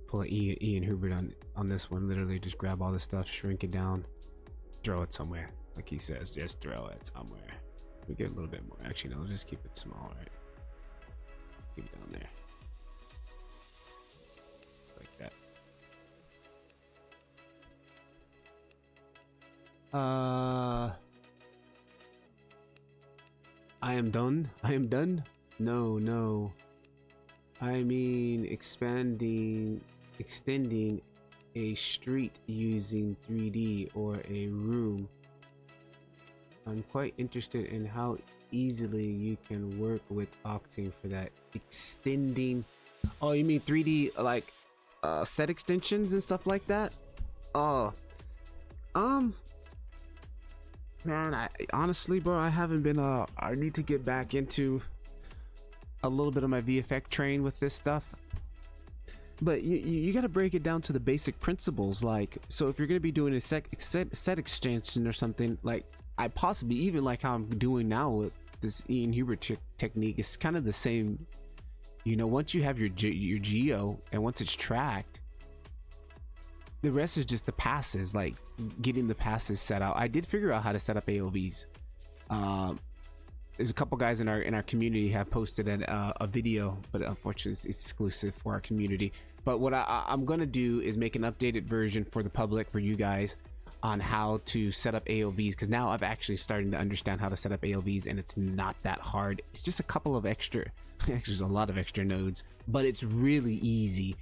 Pull Ian Hubert on this one. Literally just grab all the stuff, shrink it down, throw it somewhere. Like he says, just throw it somewhere. We get a little bit more. Actually, no, just keep it small, right? Keep it down there. Just like that. I am done. I am done. No. I mean extending a street using 3D or a room. I'm quite interested in how easily you can work with Octane for that. Extending. Oh, you mean 3D like set extensions and stuff like that? Oh, man, I honestly, bro, I haven't been I need to get back into a little bit of my VFX train with this stuff. But you got to break it down to the basic principles. Like, so if you're going to be doing a set extension or something, like I possibly even like how I'm doing now with this Ian Hubert technique, it's kind of the same. You know, once you have your geo and once it's tracked, the rest is just the passes, like getting the passes set out. I did figure out how to set up AOVs. There's a couple guys in our community have posted a video, but unfortunately it's exclusive for our community. But what I'm gonna do is make an updated version for the public, for you guys, on how to set up AOVs, because now I've actually starting to understand how to set up AOVs, and it's not that hard. It's just a couple of extra actually there's a lot of extra nodes, but it's really easy.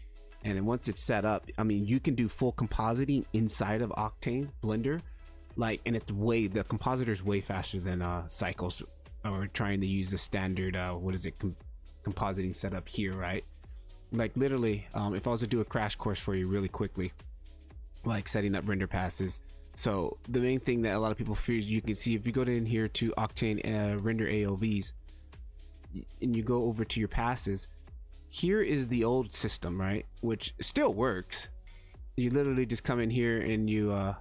And then once it's set up, I mean, you can do full compositing inside of Octane Blender, like, and it's the compositor is way faster than Cycles, or trying to use the standard compositing setup here, right? Like literally, if I was to do a crash course for you really quickly, like setting up render passes. So the main thing that a lot of people fear, you can see if you go in here to Octane render AOVs and you go over to your passes, here is the old system, right? Which still works. You literally just come in here and you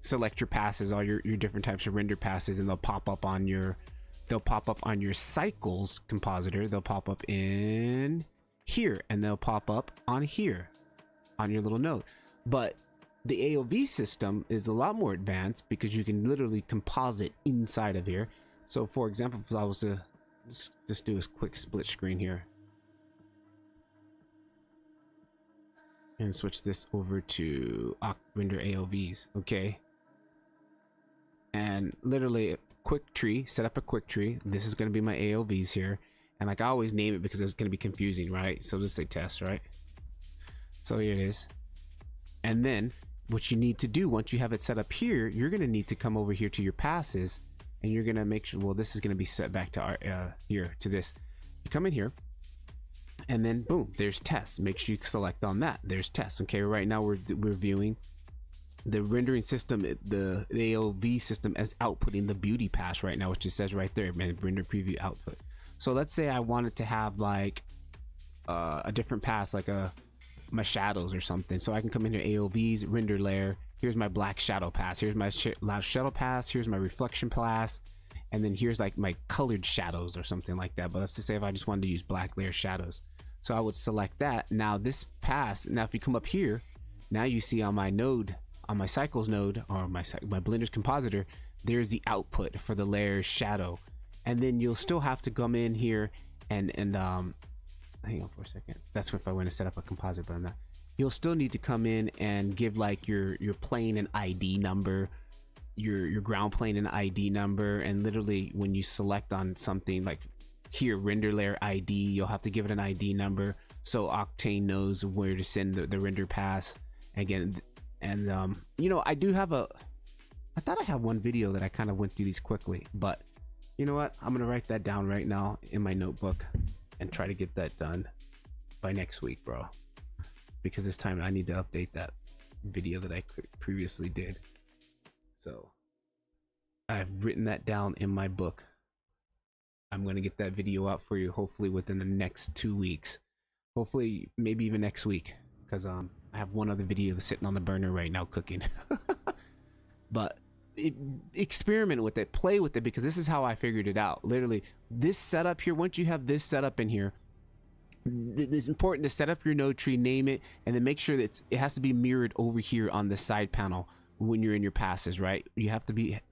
select your passes, all your different types of render passes, and they'll pop up on your Cycles compositor. They'll pop up in here, and they'll pop up on here on your little node. But The AOV system is a lot more advanced because you can literally composite inside of here. So for example, if I was to just do a quick split screen here and switch this over to render AOVs, okay? And literally quick tree, set up a quick tree. This is going to be my AOVs here. And like I always name it because it's going to be confusing, right? So let's say test, right? So here it is. And then what you need to do once you have it set up here, you're going to need to come over here to your passes and you're going to make sure, well, this is going to be set back to our, here to this. You come in here and then boom, there's test. Make sure you select on that. There's test. Okay. Right now we're viewing the rendering system, the AOV system as outputting the beauty pass right now, which it says right there, man, render preview output. So let's say I wanted to have like a different pass, like my shadows or something. So I can come into AOVs, render layer. Here's my black shadow pass. Here's my shadow pass. Here's my reflection pass. And then here's like my colored shadows or something like that. But let's just say if I just wanted to use black layer shadows. So I would select that. Now this pass, now if you come up here, now you see on my node, on my cycles node or my Blender's compositor, there's the output for the layer shadow. And then you'll still have to come in here and hang on for a second. That's if I want to set up a composite, but I'm not. You'll still need to come in and give like your plane an ID number, your ground plane an ID number, and literally when you select on something like here render layer ID, you'll have to give it an ID number so Octane knows where to send the render pass again. And you know, I thought I had one video that I kind of went through these quickly, but you know what, I'm gonna write that down right now in my notebook and try to get that done by next week, bro, because this time I need to update that video that I previously did. So I've written that down in my book. I'm gonna get that video out for you hopefully within the next 2 weeks, hopefully maybe even next week, because I have one other video sitting on the burner right now cooking. But experiment with it, play with it, because this is how I figured it out. Literally this setup here, once you have this setup in here, it's important to set up your node tree, name it, and then make sure that it has to be mirrored over here on the side panel when you're in your passes, right? It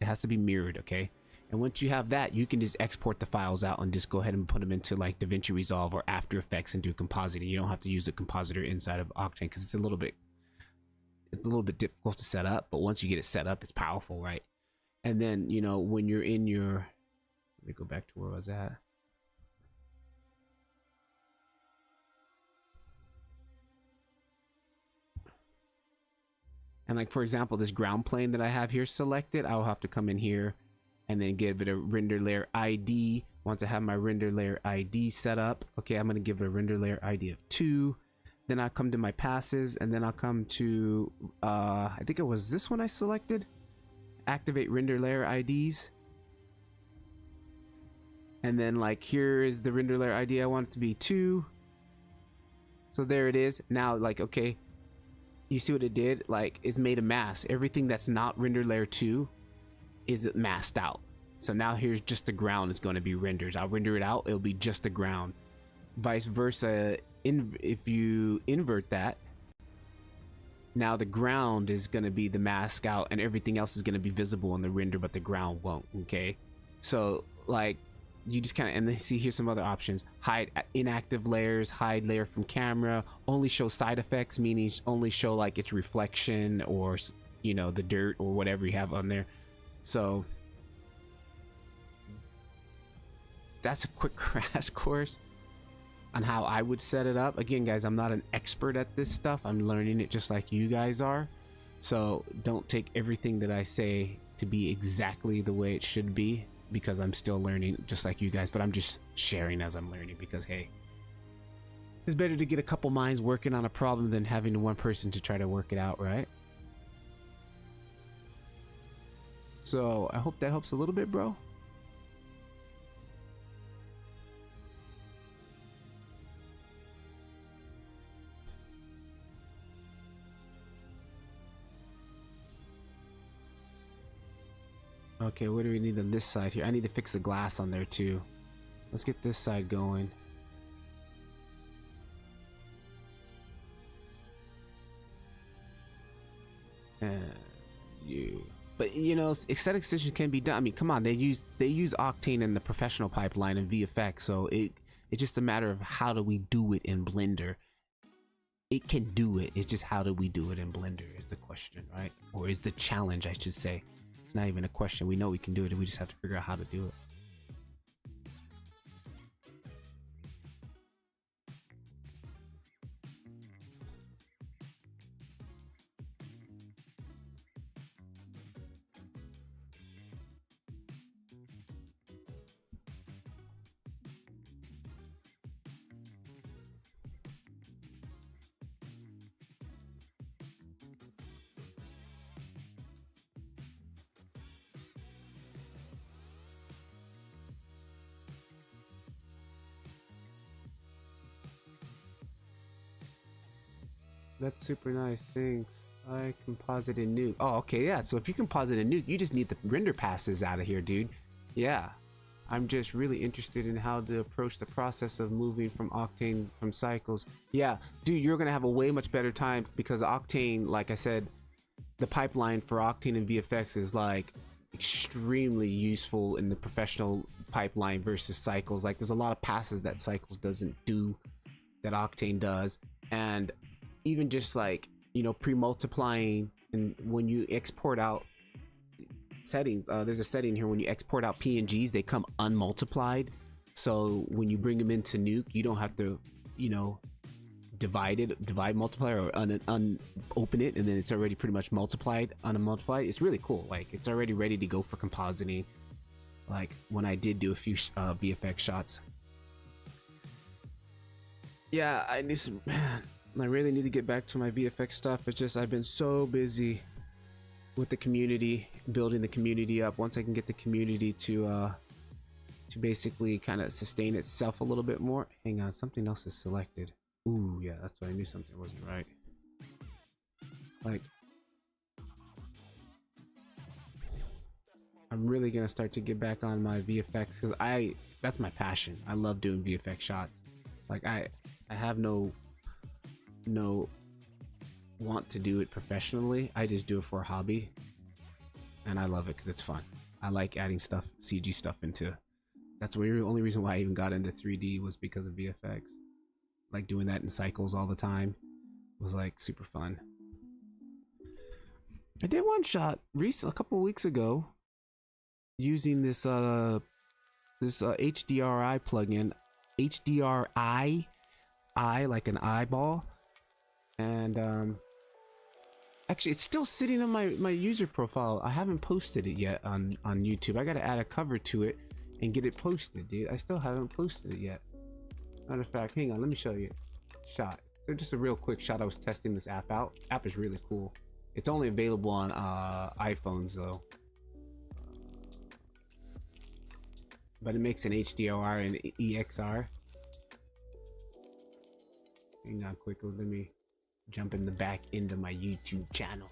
has to be mirrored, okay? And once you have that, you can just export the files out and just go ahead and put them into like DaVinci Resolve or After Effects and do compositing. You don't have to use a compositor inside of Octane because it's a little bit difficult to set up, but once you get it set up, it's powerful, right? And then, you know, when you're in your, let me go back to where I was at. And like, for example, this ground plane that I have here selected, I'll have to come in here and then give it a render layer ID. Once I have my render layer ID set up, okay, I'm going to give it a render layer ID of 2. Then I'll come to my passes, and then I'll come to, I think it was this one I selected. Activate render layer IDs. And then like, here is the render layer ID. I want it to be 2. So there it is. Now like, okay, you see what it did? Like, it's made a mask. Everything that's not render layer 2 is masked out. So now here's just the ground is going to be rendered. I'll render it out. It'll be just the ground. Vice versa. If you invert that, now the ground is going to be the mask out and everything else is going to be visible in the render, but the ground won't. Okay, so like you just kind of, and then see here's some other options: hide inactive layers, hide layer from camera, only show side effects, meaning only show like its reflection or, you know, the dirt or whatever you have on there. So that's a quick crash course on how I would set it up. Again, guys, I'm not an expert at this stuff. I'm learning it just like you guys are. So don't take everything that I say to be exactly the way it should be, because I'm still learning just like you guys, but I'm just sharing as I'm learning, because hey, it's better to get a couple minds working on a problem than having one person to try to work it out, right? So I hope that helps a little bit, bro. Okay, what do we need on this side here? I need to fix the glass on there too. Let's get this side going. And you, but you know, aesthetic stitching can be done. I mean, come on, they use Octane in the professional pipeline and VFX, so it's just a matter of how do we do it in Blender. It can do it. It's just how do we do it in Blender is the question, right? Or is the challenge, I should say. It's not even a question. We know we can do it, and we just have to figure out how to do it. That's super nice. Thanks. I composite a nuke. Oh, okay, yeah. So if you composite a nuke, you just need the render passes out of here, dude. Yeah. I'm just really interested in how to approach the process of moving from Octane from cycles. Yeah, dude, you're gonna have a way much better time because Octane, like I said, the pipeline for Octane and VFX is like extremely useful in the professional pipeline versus cycles. Like there's a lot of passes that cycles doesn't do that Octane does, and even just like, you know, pre-multiplying, and when you export out settings, there's a setting here when you export out PNGs, they come unmultiplied, so when you bring them into Nuke, you don't have to, you know, divide multiplier or open it, and then it's already pretty much multiplied, unmultiplied. It's really cool. Like it's already ready to go for compositing, like when I did do a few VFX shots. Yeah, I need some, man, I really need to get back to my VFX stuff. It's just I've been so busy with the community, building the community up. Once I can get the community to basically kind of sustain itself a little bit more. Hang on, something else is selected. Ooh, yeah, that's why I knew something wasn't right. Like, I'm really gonna start to get back on my VFX because that's my passion. I love doing VFX shots. Like I have no want to do it professionally. I just do it for a hobby, and I love it because it's fun. I like adding stuff, CG stuff into. That's the only reason why I even got into 3D was because of VFX. Like doing that in cycles all the time was like super fun. I did one shot a couple weeks ago using this HDRI plugin, HDRI like an eyeball, and actually it's still sitting on my user profile. I haven't posted it yet on YouTube. I gotta add a cover to it and get it posted, dude. I still haven't posted it yet. Matter of fact, hang on, let me show you. Shot. So just a real quick shot. I was testing this app out. App is really cool. It's only available on iPhones though, but it makes an HDR and EXR. Hang on quickly, let me jump in the back into my YouTube channel.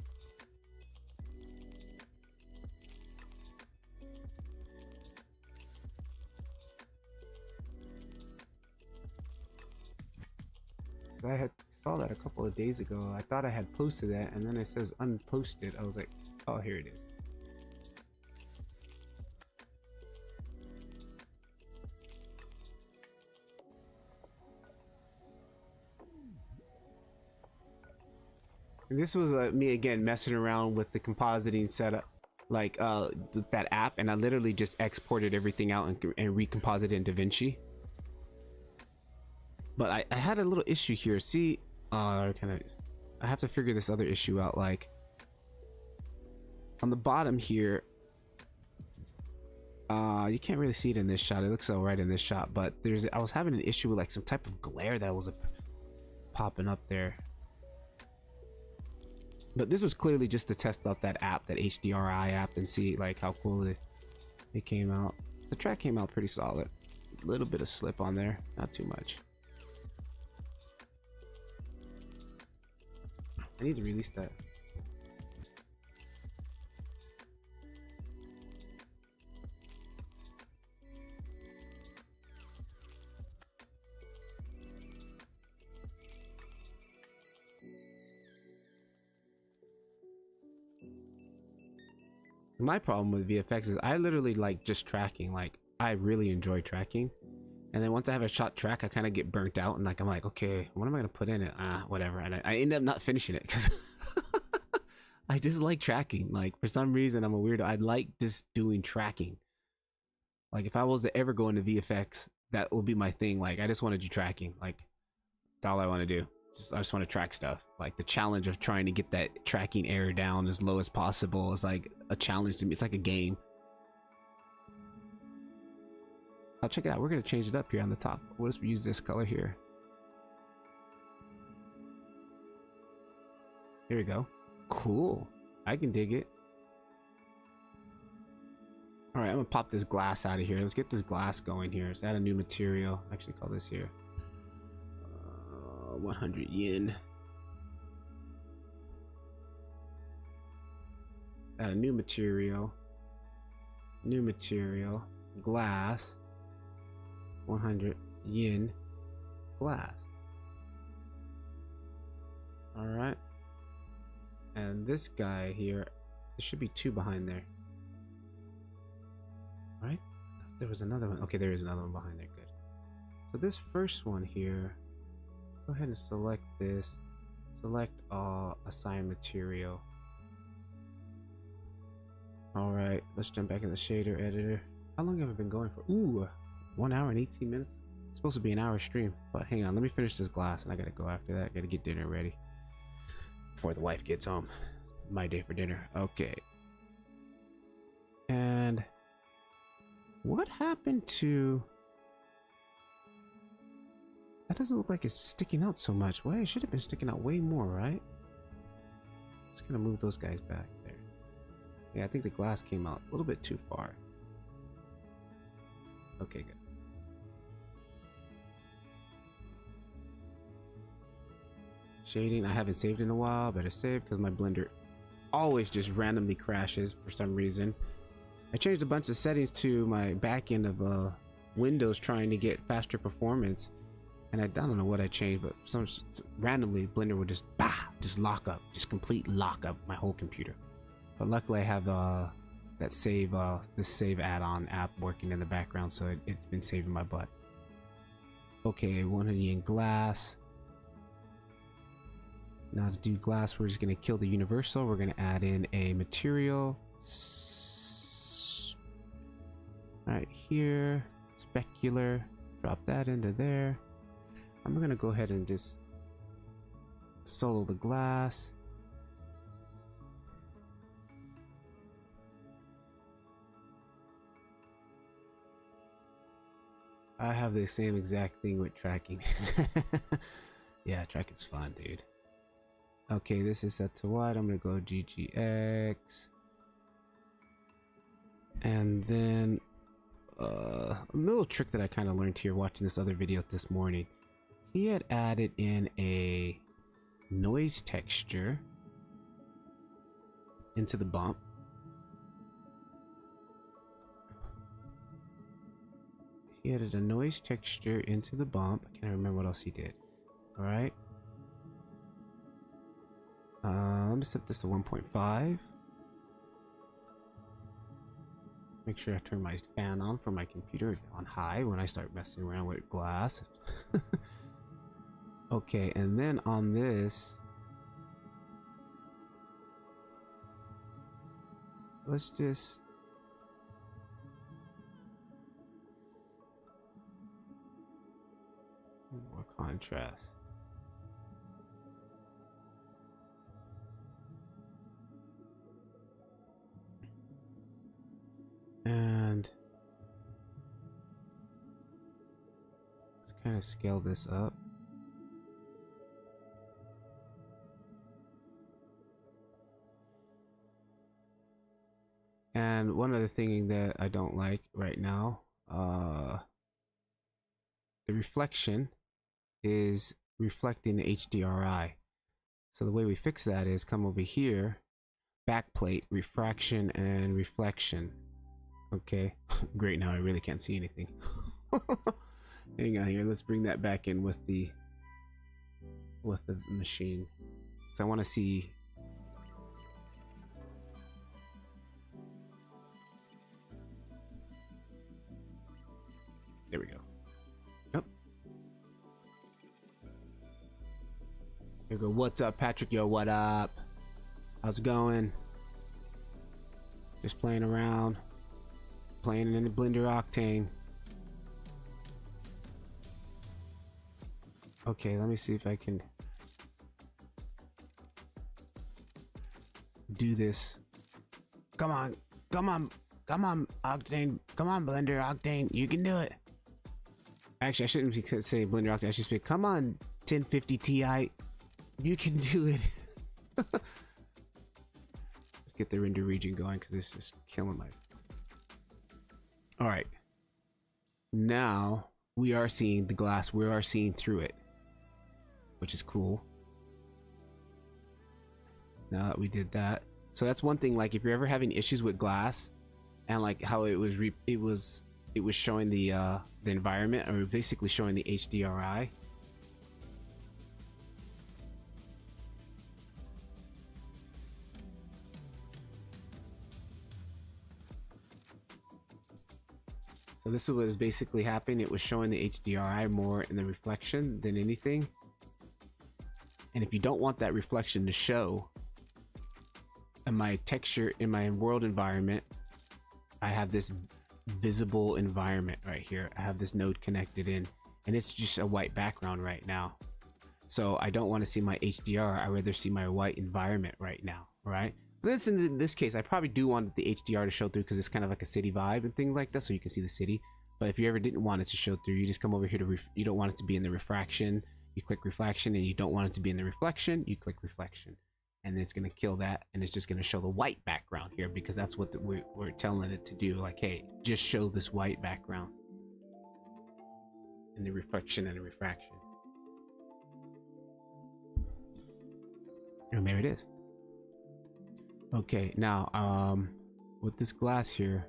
I saw that a couple of days ago. I thought I had posted that, and then it says unposted. I was like, oh, here it is. And this was me again messing around with the compositing setup, like with that app, and I literally just exported everything out and recomposited in DaVinci. But I had a little issue here. See, I have to figure this other issue out. Like on the bottom here, you can't really see it in this shot. It looks all right in this shot, but I was having an issue with like some type of glare that was popping up there. But this was clearly just to test out that app, that HDRI app, and see like how cool it came out. The track came out pretty solid. A little bit of slip on there, not too much. I need to release that. my problem with VFX is I literally like just tracking. Like I really enjoy tracking, and then once I have a shot track, I kind of get burnt out, and like I'm like, okay, what am I gonna put in it? Whatever, and I end up not finishing it because I just like tracking. Like for some reason, I'm a weirdo. I like just doing tracking. Like if I was to ever go into VFX, that will be my thing. Like I just want to do tracking. Like that's all I want to do. I just want to track stuff. Like the challenge of trying to get that tracking error down as low as possible is like a challenge to me. It's like a game. Oh, check it out. We're gonna change it up here on the top. We'll just use this color here. Here we go. Cool. I can dig it. All right, I'm gonna pop this glass out of here. Let's get this glass going here. Let's add a new material. Actually, call this here 100 yen. Add a new material. New material. Glass. 100 yen. Glass. All right. And this guy here, there should be 2 behind there. Right? There was another one. Okay, there is another one behind there. Good. So this first one here, go ahead and select this. Select assign material. All right, let's jump back in the shader editor. How long have I been going for? Ooh, 1 hour and 18 minutes. It's supposed to be an hour stream, but hang on, let me finish this glass and I gotta go after that. I gotta get dinner ready before the wife gets home. My day for dinner. Okay. And what happened to... That doesn't look like it's sticking out so much. Well, it should have been sticking out way more, right? Just gonna move those guys back there. Yeah, I think the glass came out a little bit too far. Okay, good. Shading, I haven't saved in a while. Better save because my blender always just randomly crashes for some reason. I changed a bunch of settings to my back end of Windows trying to get faster performance. And I don't know what I changed, but randomly Blender would just lock up, just complete lock up my whole computer. But luckily I have that save this save add-on app working in the background, so it's been saving my butt. Okay, 100 yen glass. Now to do glass, we're just gonna kill the universal. We're gonna add in a material. Right here, specular. Drop that into there. I'm gonna go ahead and just solo the glass. I have the same exact thing with tracking. Yeah, tracking's fun, dude. Okay, this is set to what? I'm gonna go GGX. And then a little trick that I kind of learned here watching this other video this morning. He had added in a noise texture into the bump. He added a noise texture into the bump. I can't remember what else he did. All right. Let me set this to 1.5. Make sure I turn my fan on for my computer on high when I start messing around with glass. Okay, and then on this, let's just more contrast. And let's kind of scale this up. And one other thing that I don't like right now, the reflection is reflecting the HDRI. So the way we fix that is come over here, backplate, refraction and reflection. Okay, great, now I really can't see anything. Hang on here, let's bring that back in with the machine. So I want to see. Here we go. What's up, Patrick? Yo, what up? How's it going? Just playing around. Playing in the Blender Octane. Okay, let me see if I can do this. Come on, come on, come on, Octane. Come on, Blender Octane. You can do it. Actually, I shouldn't say Blender Octane. I should say, come on, 1050 Ti. You can do it. Let's get the render region going because this is killing my... All right. Now we are seeing the glass. We are seeing through it, which is cool. Now that we did that. So that's one thing, like if you're ever having issues with glass and like how it was showing the environment, or basically showing the HDRI. So this was basically happening. It was showing the HDRI more in the reflection than anything. And if you don't want that reflection to show, in my texture, in my world environment, I have this visible environment right here. I have this node connected in, and it's just a white background right now. So I don't want to see my HDR. I rather see my white environment right now, right? But in this case, I probably do want the HDR to show through because it's kind of like a city vibe and things like that, so you can see the city. But if you ever didn't want it to show through, you just come over here to you don't want it to be in the refraction. You click reflection, and you don't want it to be in the reflection. You click reflection. And it's going to kill that, and it's just going to show the white background here because that's what we're telling it to do. Like, hey, just show this white background in the reflection and the refraction. And there it is. Okay, now with this glass here,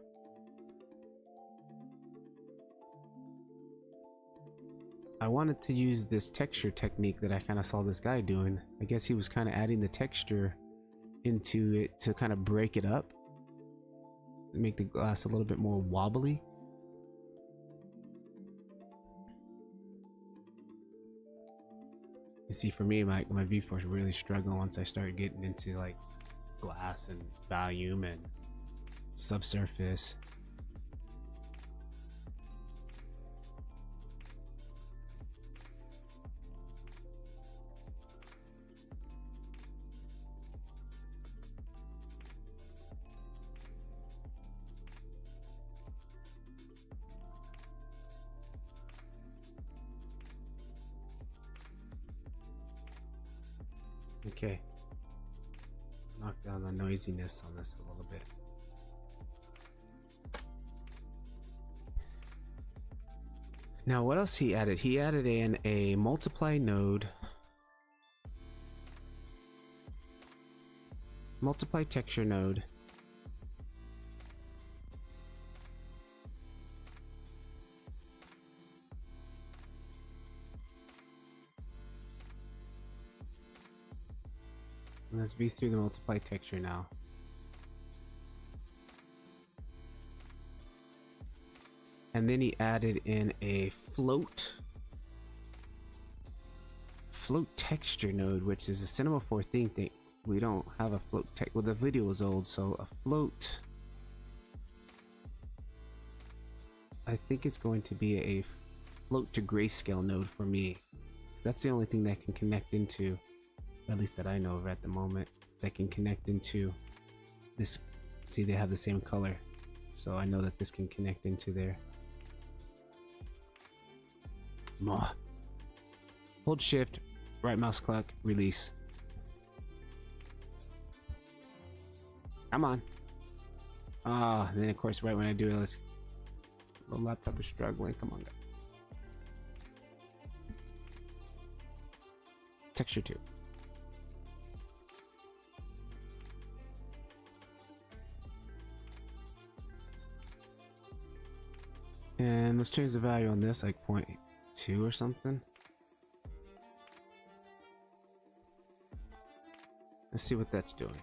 I wanted to use this texture technique that I kind of saw this guy doing. I guess he was kind of adding the texture into it to kind of break it up, make the glass a little bit more wobbly. You see, for me, my viewport's really struggling once I start getting into like glass and volume and subsurface. Okay, knock down the noisiness on this a little bit. Now what else he added? He added in a multiply node, multiply texture node, let's be through the multiply texture now. And then he added in a float texture node, which is a Cinema 4 thing. We don't have a float tech. Well, the video was old, so a float. I think it's going to be a float to grayscale node for me. That's the only thing that can connect into, at least that I know of at the moment, that can connect into this. See, they have the same color, so I know that this can connect into there. Hold shift, right mouse click, release. Come on. And then of course right when I do it, the laptop is struggling. Come on, guys. Texture 2. And let's change the value on this, like 0.2 or something. Let's see what that's doing.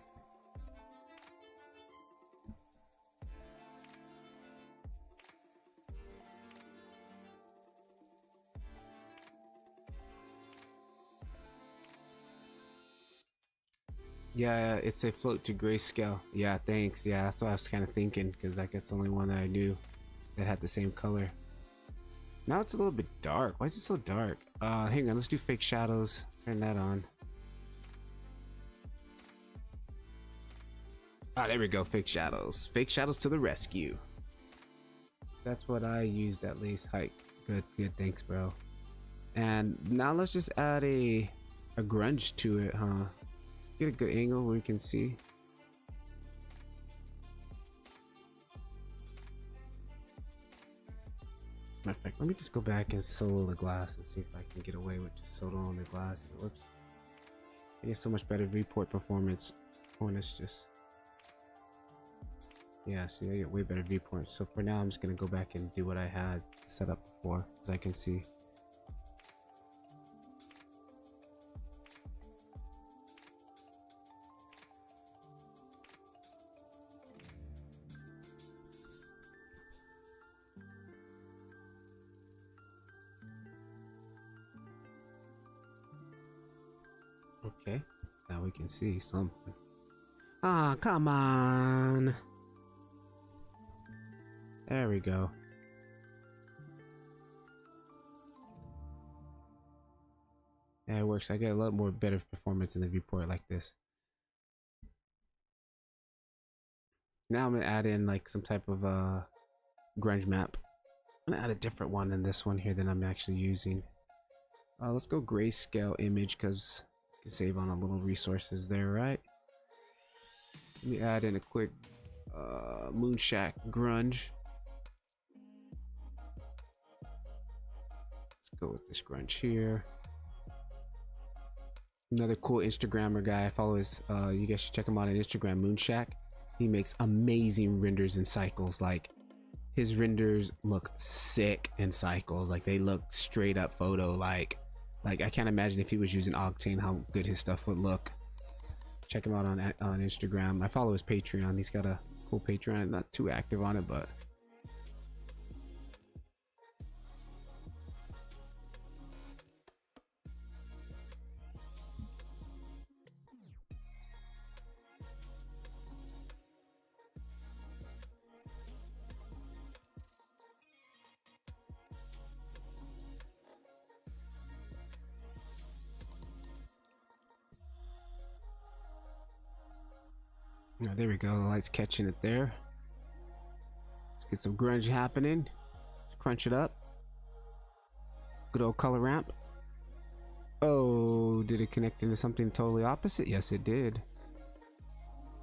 Yeah, it's a float to grayscale. Yeah, thanks. Yeah, that's what I was kind of thinking, because like it's the only one that I knew that had the same color. Now it's a little bit dark. Why is it so dark? Hang on, let's do fake shadows. Turn that on. Ah, there we go. Fake shadows. Fake shadows to the rescue. That's what I used at least. Hi. Good, good. Thanks, bro. And now let's just add a grunge to it, huh? Let's get a good angle where we can see. Matter of fact, let me just go back and solo the glass and see if I can get away with just soloing the glass. Whoops. I get so much better viewport performance when it's just... Yeah, see, I get way better viewport. So for now, I'm just gonna go back and do what I had set up before, as I can see. Okay, now we can see something. Ah, come on. There we go. Yeah, it works. I get a lot more better performance in the viewport like this. Now I'm gonna add in like some type of grunge map. I'm gonna add a different one than this one here than I'm actually using. Let's go grayscale image because you can save on a little resources there, right? Let me add in a quick Moonshack grunge. Let's go with this grunge here. Another cool Instagrammer guy I follow is you guys should check him out on Instagram, Moonshack. He makes amazing renders in cycles. Like his renders look sick in cycles. Like they look straight up photo. Like I can't imagine if he was using Octane how good his stuff would look. Check him out on Instagram. I follow his Patreon. He's got a cool Patreon. Not too active on it, but oh, there we go. The light's catching it there. Let's get some grunge happening. Let's crunch it up. Good old color ramp. Oh, did it connect into something totally opposite? Yes, it did.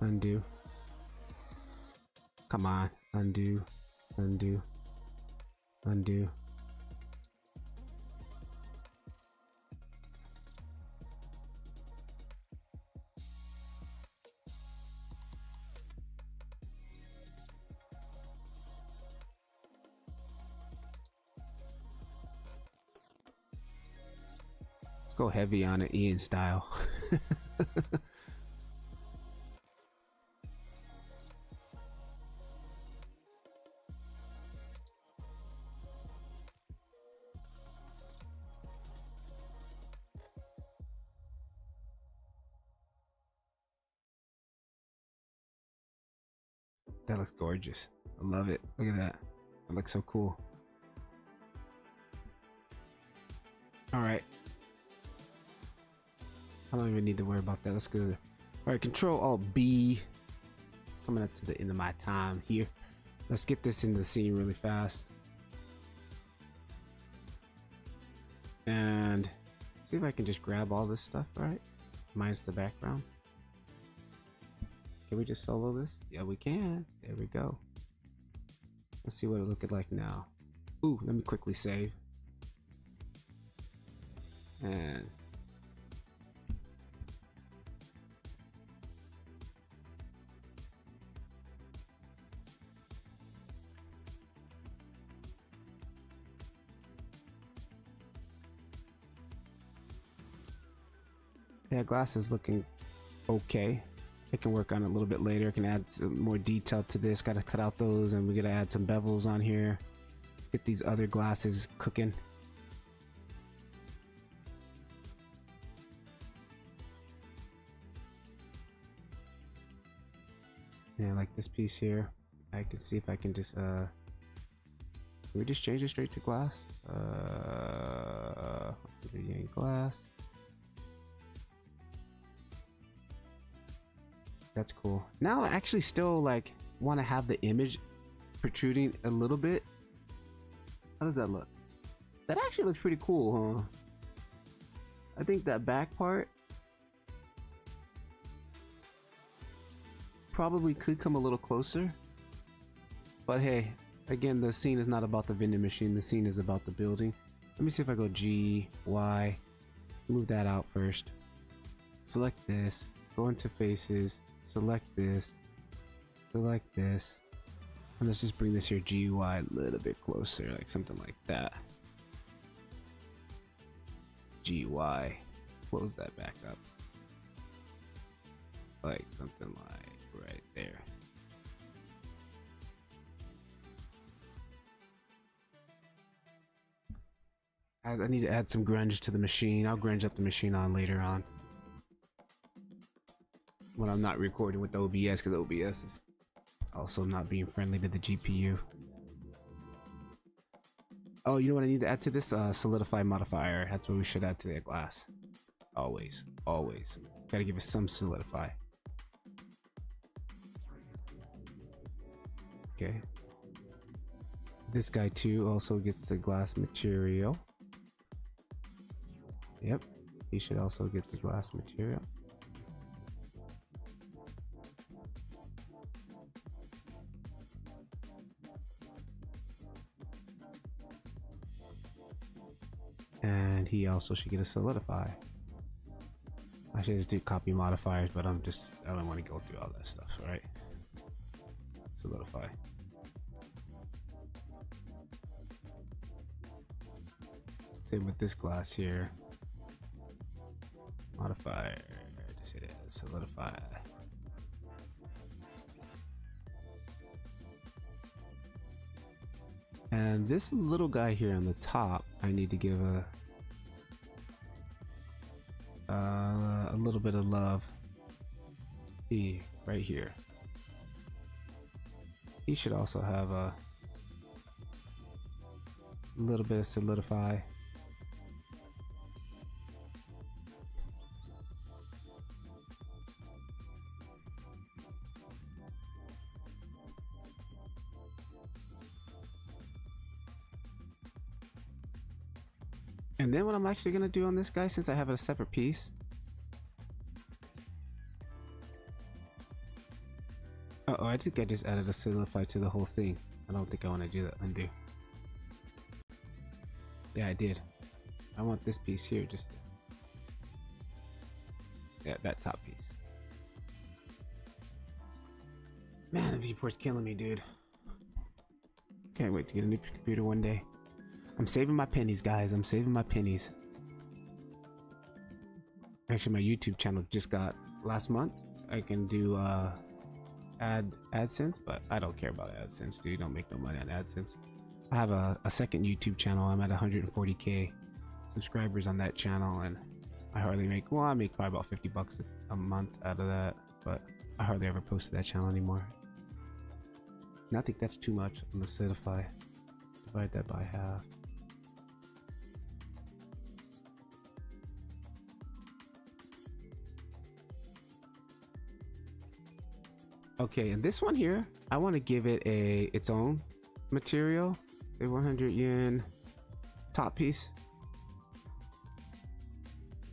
Undo. Come on. Undo. Undo. Undo. Let's go heavy on it, Ian style. That looks gorgeous. I love it. Look at that. That looks so cool. All right. I don't even need to worry about that. That's good. All right, Control Alt B. Coming up to the end of my time here. Let's get this into the scene really fast. And see if I can just grab all this stuff, right? Minus the background. Can we just solo this? Yeah, we can. There we go. Let's see what it looking like now. Ooh, let me quickly save. And yeah, glass is looking okay. I can work on it a little bit later. I can add some more detail to this. Got to cut out those, and we got to add some bevels on here. Get these other glasses cooking. And like this piece here, I can see if I can just can we just change it straight to glass? Glass. That's cool. Now I actually still like want to have the image protruding a little bit. How does that look? That actually looks pretty cool, huh? I think that back part probably could come a little closer. But hey, again, the scene is not about the vending machine. The scene is about the building. Let me see if I go G, Y, move that out first. Select this, go into faces, select this, select this. And let's just bring this here GUI a little bit closer, like something like that. GUI, close that back up. Like something like right there. I need to add some grunge to the machine. I'll grunge up the machine on later on, when I'm not recording with OBS, because OBS is also not being friendly to the GPU. Oh, you know what I need to add to this? Solidify modifier. That's what we should add to the glass. Always, always. Gotta give it some solidify. Okay. This guy too also gets the glass material. Yep, he should also get the glass material. And he also should get a solidify. I should just do copy modifiers, but I don't want to go through all that stuff, right? Solidify. Same with this glass here. Modifier, just hit it, solidify. And this little guy here on the top, I need to give a little bit of love. Right here. He should also have a little bit of solidify. And then what I'm actually gonna do on this guy, since I have a separate piece. Uh-oh, I think I just added a solidify to the whole thing. I don't think I want to do that. Undo. Yeah, I did. I want this piece here, just yeah, that top piece. Man, the viewport's killing me, dude. Can't wait to get a new computer one day. I'm saving my pennies, guys. I'm saving my pennies. Actually, my YouTube channel just got last month. I can do AdSense, but I don't care about AdSense, dude. Don't make no money on AdSense. I have a second YouTube channel. I'm at 140k subscribers on that channel, and I hardly make, well, I make probably about 50 bucks a month out of that, but I hardly ever post to that channel anymore. And I think that's too much. I'm gonna solidify. Divide that by half. Okay, and this one here, I want to give it its own material. A 100 yen top piece.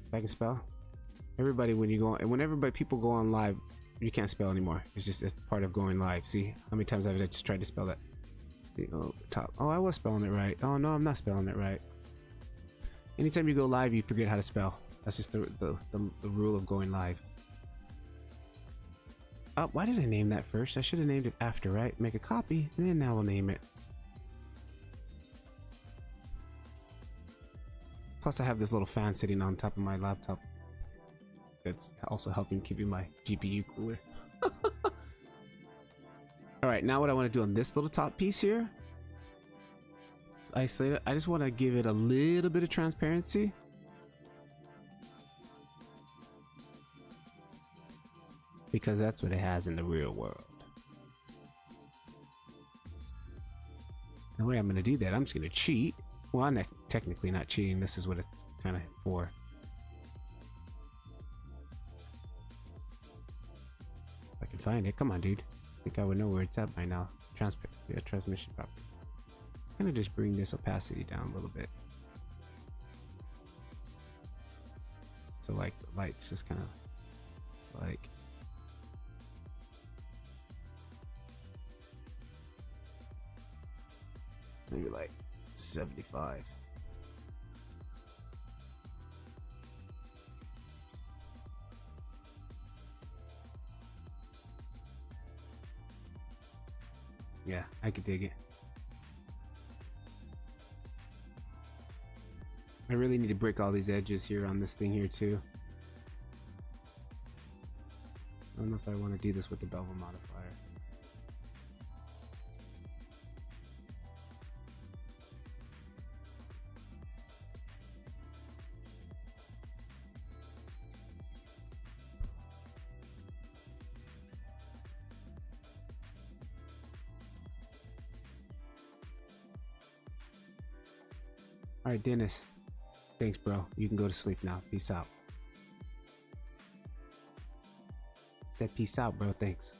If I can spell. Everybody, whenever people go on live, you can't spell anymore. It's part of going live. See how many times I've just tried to spell that. See, oh, top. Oh, I was spelling it right. Oh no, I'm not spelling it right. Anytime you go live, you forget how to spell. That's just the rule of going live. Why did I name that first? I should have named it after, right? Make a copy, and then now we'll name it. Plus I have this little fan sitting on top of my laptop. That's also helping keeping my GPU cooler. Alright, now what I want to do on this little top piece here. Isolate it. I just want to give it a little bit of transparency. Because that's what it has in the real world. The way I'm going to do that, I'm just going to cheat. Well, I'm technically not cheating. This is what it's kind of for. If I can find it. Come on, dude. I think I would know where it's at by now. Transmission property. It's going to just bring this opacity down a little bit. So like the lights just kind of like... maybe like 75. Yeah, I could dig it. I really need to break all these edges here on this thing here too. I don't know if I want to do this with the bevel modifier. All right, Dennis. Thanks, bro. You can go to sleep now. Peace out. Said peace out, bro. Thanks.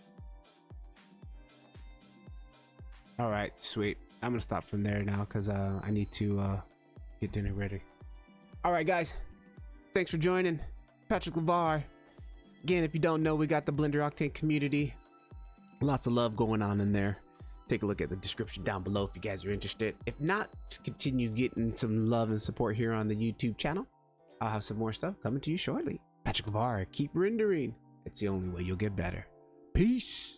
All right, sweet. I'm gonna stop from there now because I need to get dinner ready. All right, guys. Thanks for joining. Patrick LeVar. Again, if you don't know, we got the Blender Octane community. Lots of love going on in there. Take a look at the description down below if you guys are interested. If not, just continue getting some love and support here on the YouTube channel. I'll have some more stuff coming to you shortly. Patrick LeVar, keep rendering. It's the only way you'll get better. Peace.